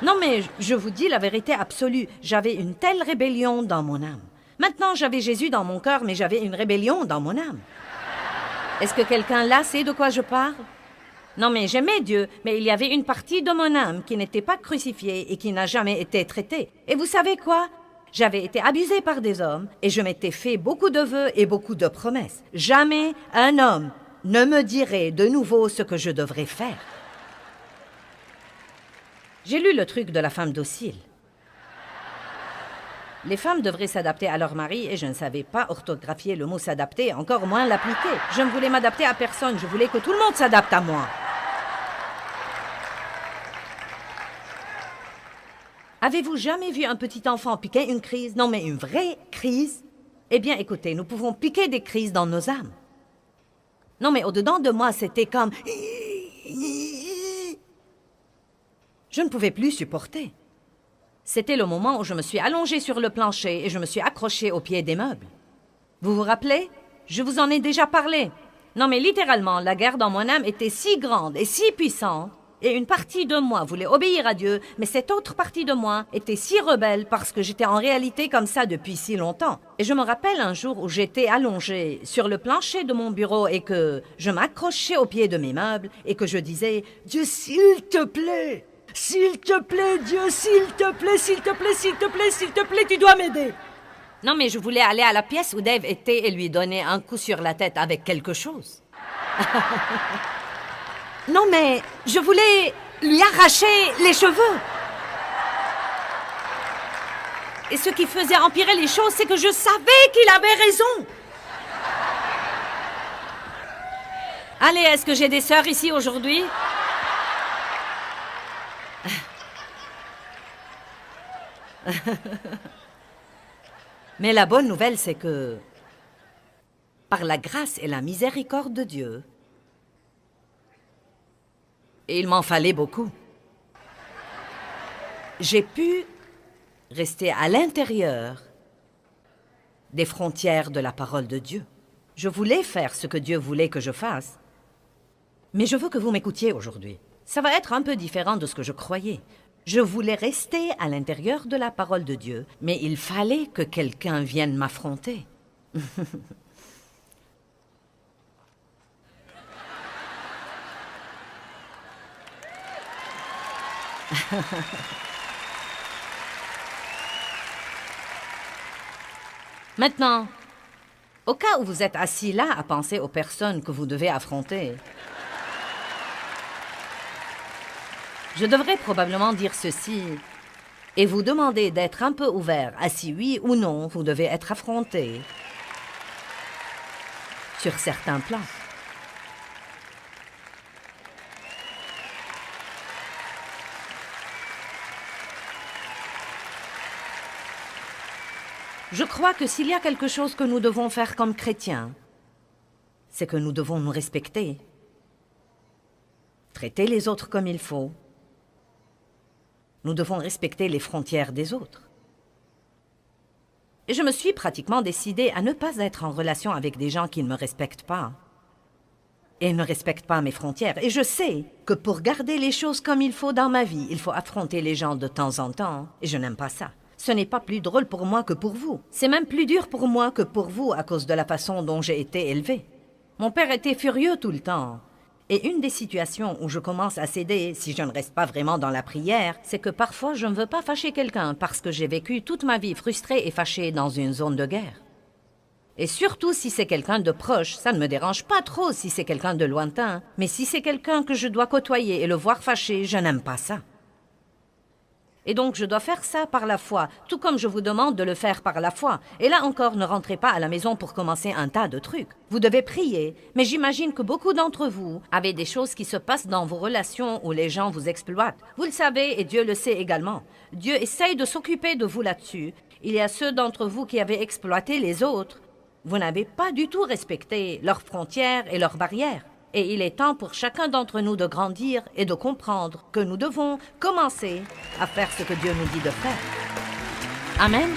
Non, mais je vous dis la vérité absolue. J'avais une telle rébellion dans mon âme. Maintenant, j'avais Jésus dans mon cœur, mais j'avais une rébellion dans mon âme. Est-ce que quelqu'un là sait de quoi je parle? Non, mais j'aimais Dieu, mais il y avait une partie de mon âme qui n'était pas crucifiée et qui n'a jamais été traitée. Et vous savez quoi? J'avais été abusée par des hommes et je m'étais fait beaucoup de vœux et beaucoup de promesses. Jamais un homme ne me dirait de nouveau ce que je devrais faire. J'ai lu le truc de la femme docile. Les femmes devraient s'adapter à leur mari et je ne savais pas orthographier le mot s'adapter, encore moins l'appliquer. Je ne voulais m'adapter à personne, je voulais que tout le monde s'adapte à moi. Avez-vous jamais vu un petit enfant piquer une crise? Non, mais une vraie crise? Eh bien, écoutez, nous pouvons piquer des crises dans nos âmes. Non, mais au-dedans de moi, c'était comme... Je ne pouvais plus supporter. C'était le moment où je me suis allongée sur le plancher et je me suis accrochée au pied des meubles. Vous vous rappelez? Je vous en ai déjà parlé. Non, mais littéralement, la guerre dans mon âme était si grande et si puissante, et une partie de moi voulait obéir à Dieu, mais cette autre partie de moi était si rebelle parce que j'étais en réalité comme ça depuis si longtemps. Et je me rappelle un jour où j'étais allongée sur le plancher de mon bureau et que je m'accrochais au pied de mes meubles et que je disais « Dieu, s'il te plaît !» S'il te plaît, Dieu, s'il te plaît, s'il te plaît, s'il te plaît, s'il te plaît, tu dois m'aider. Non, mais je voulais aller à la pièce où Dave était et lui donner un coup sur la tête avec quelque chose. Non, mais je voulais lui arracher les cheveux. Et ce qui faisait empirer les choses, c'est que je savais qu'il avait raison. Allez, est-ce que j'ai des sœurs ici aujourd'hui? Mais la bonne nouvelle, c'est que, par la grâce et la miséricorde de Dieu, et il m'en fallait beaucoup, j'ai pu rester à l'intérieur des frontières de la parole de Dieu. Je voulais faire ce que Dieu voulait que je fasse. Mais je veux que vous m'écoutiez aujourd'hui. Ça va être un peu différent de ce que je croyais. Je voulais rester à l'intérieur de la parole de Dieu, mais il fallait que quelqu'un vienne m'affronter. Maintenant, au cas où vous êtes assis là à penser aux personnes que vous devez affronter, je devrais probablement dire ceci et vous demander d'être un peu ouvert à si oui ou non vous devez être affronté sur certains plans. Je crois que s'il y a quelque chose que nous devons faire comme chrétiens, c'est que nous devons nous respecter, traiter les autres comme il faut. Nous devons respecter les frontières des autres. Et je me suis pratiquement décidée à ne pas être en relation avec des gens qui ne me respectent pas et ne respectent pas mes frontières. Et je sais que pour garder les choses comme il faut dans ma vie, il faut affronter les gens de temps en temps, et je n'aime pas ça. Ce n'est pas plus drôle pour moi que pour vous. C'est même plus dur pour moi que pour vous à cause de la façon dont j'ai été élevée. Mon père était furieux tout le temps. Et une des situations où je commence à céder, si je ne reste pas vraiment dans la prière, c'est que parfois je ne veux pas fâcher quelqu'un parce que j'ai vécu toute ma vie frustrée et fâchée dans une zone de guerre. Et surtout si c'est quelqu'un de proche, ça ne me dérange pas trop si c'est quelqu'un de lointain, mais si c'est quelqu'un que je dois côtoyer et le voir fâché, je n'aime pas ça. Et donc je dois faire ça par la foi, tout comme je vous demande de le faire par la foi. Et là encore, ne rentrez pas à la maison pour commencer un tas de trucs. Vous devez prier, mais j'imagine que beaucoup d'entre vous avez des choses qui se passent dans vos relations où les gens vous exploitent. Vous le savez et Dieu le sait également. Dieu essaye de s'occuper de vous là-dessus. Il y a ceux d'entre vous qui avez exploité les autres. Vous n'avez pas du tout respecté leurs frontières et leurs barrières. Et il est temps pour chacun d'entre nous de grandir et de comprendre que nous devons commencer à faire ce que Dieu nous dit de faire. Amen.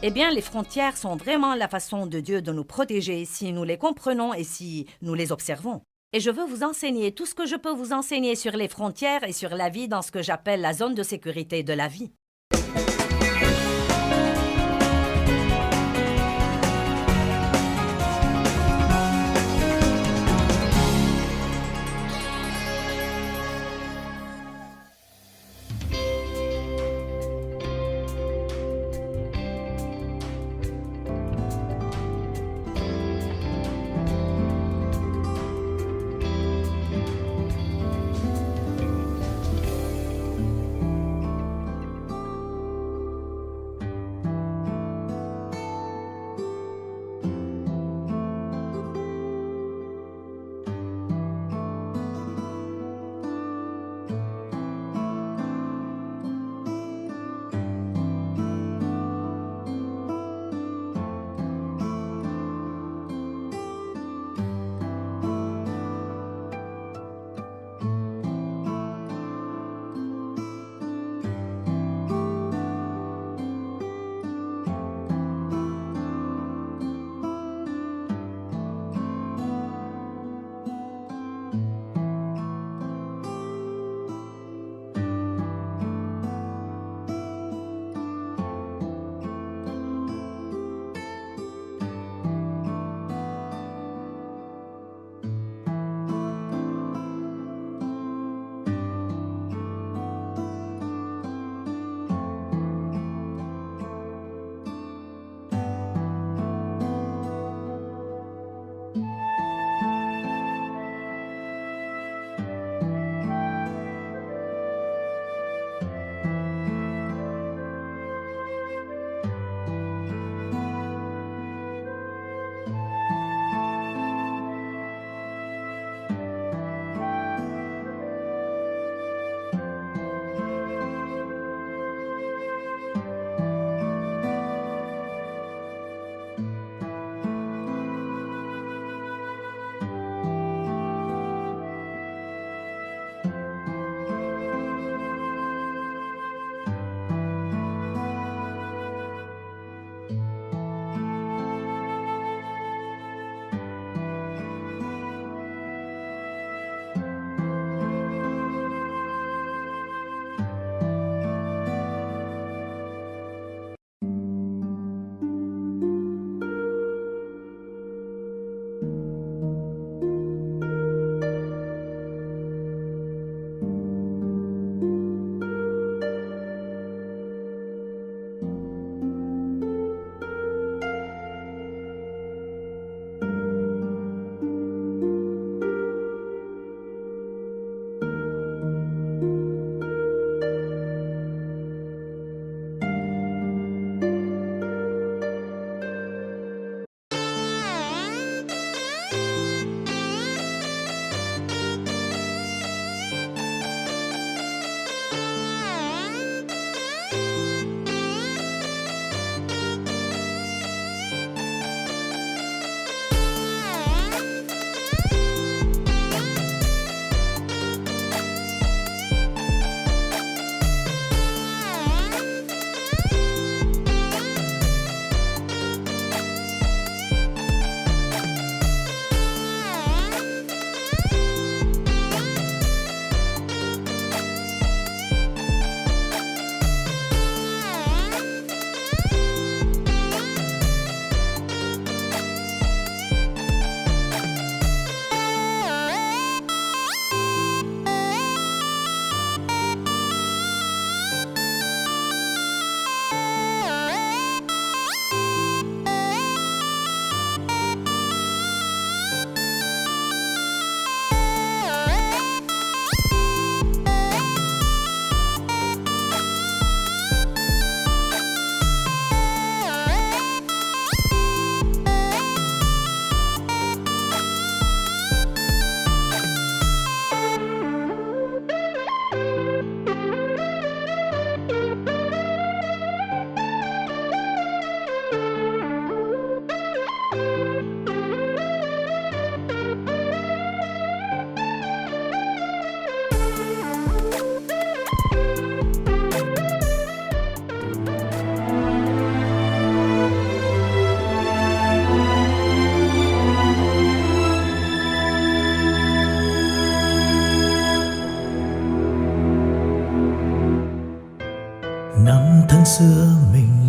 Eh bien, les frontières sont vraiment la façon de Dieu de nous protéger si nous les comprenons et si nous les observons. Et je veux vous enseigner tout ce que je peux vous enseigner sur les frontières et sur la vie dans ce que j'appelle la zone de sécurité de la vie.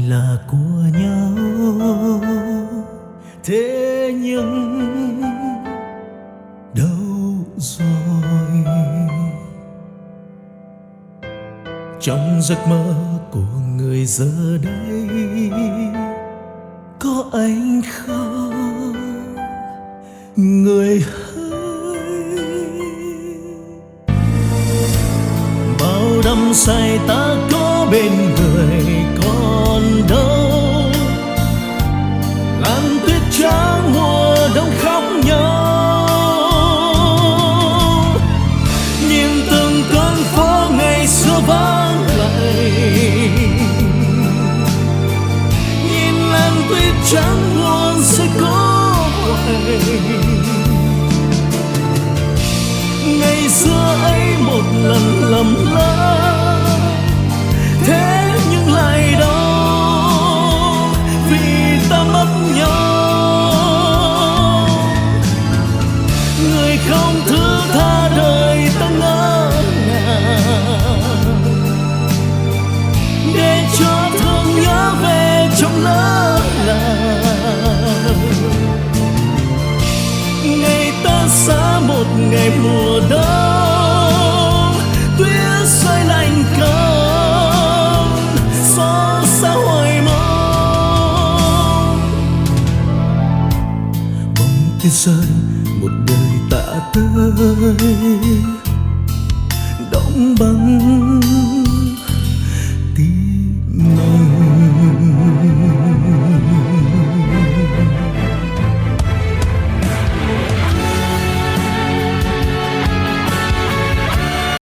là của nhau, thế nhưng đâu rồi? Trong giấc mơ của người giờ đây có anh không, người hỡi? Bao đắm say ta có bên người còn đâu, làn tuyết trắng mùa đông khóc nhau, nhìn từng con phố ngày xưa vắng lặng, nhìn làn tuyết trắng buồn sẽ có quay. Ngày xưa ấy một lần lầm lỡ, thế nhưng lại đau vì ta mất nhau. Người không thứ tha đời ta ngỡ ngàng, để cho thương nhớ về trong lỡ làng. Ngày ta xa một ngày mùa đông, tuyết rơi lạnh cóng, xót xa hoài mong. Bóng tuyết rơi một đời tạ tới, đóng băng tim mình.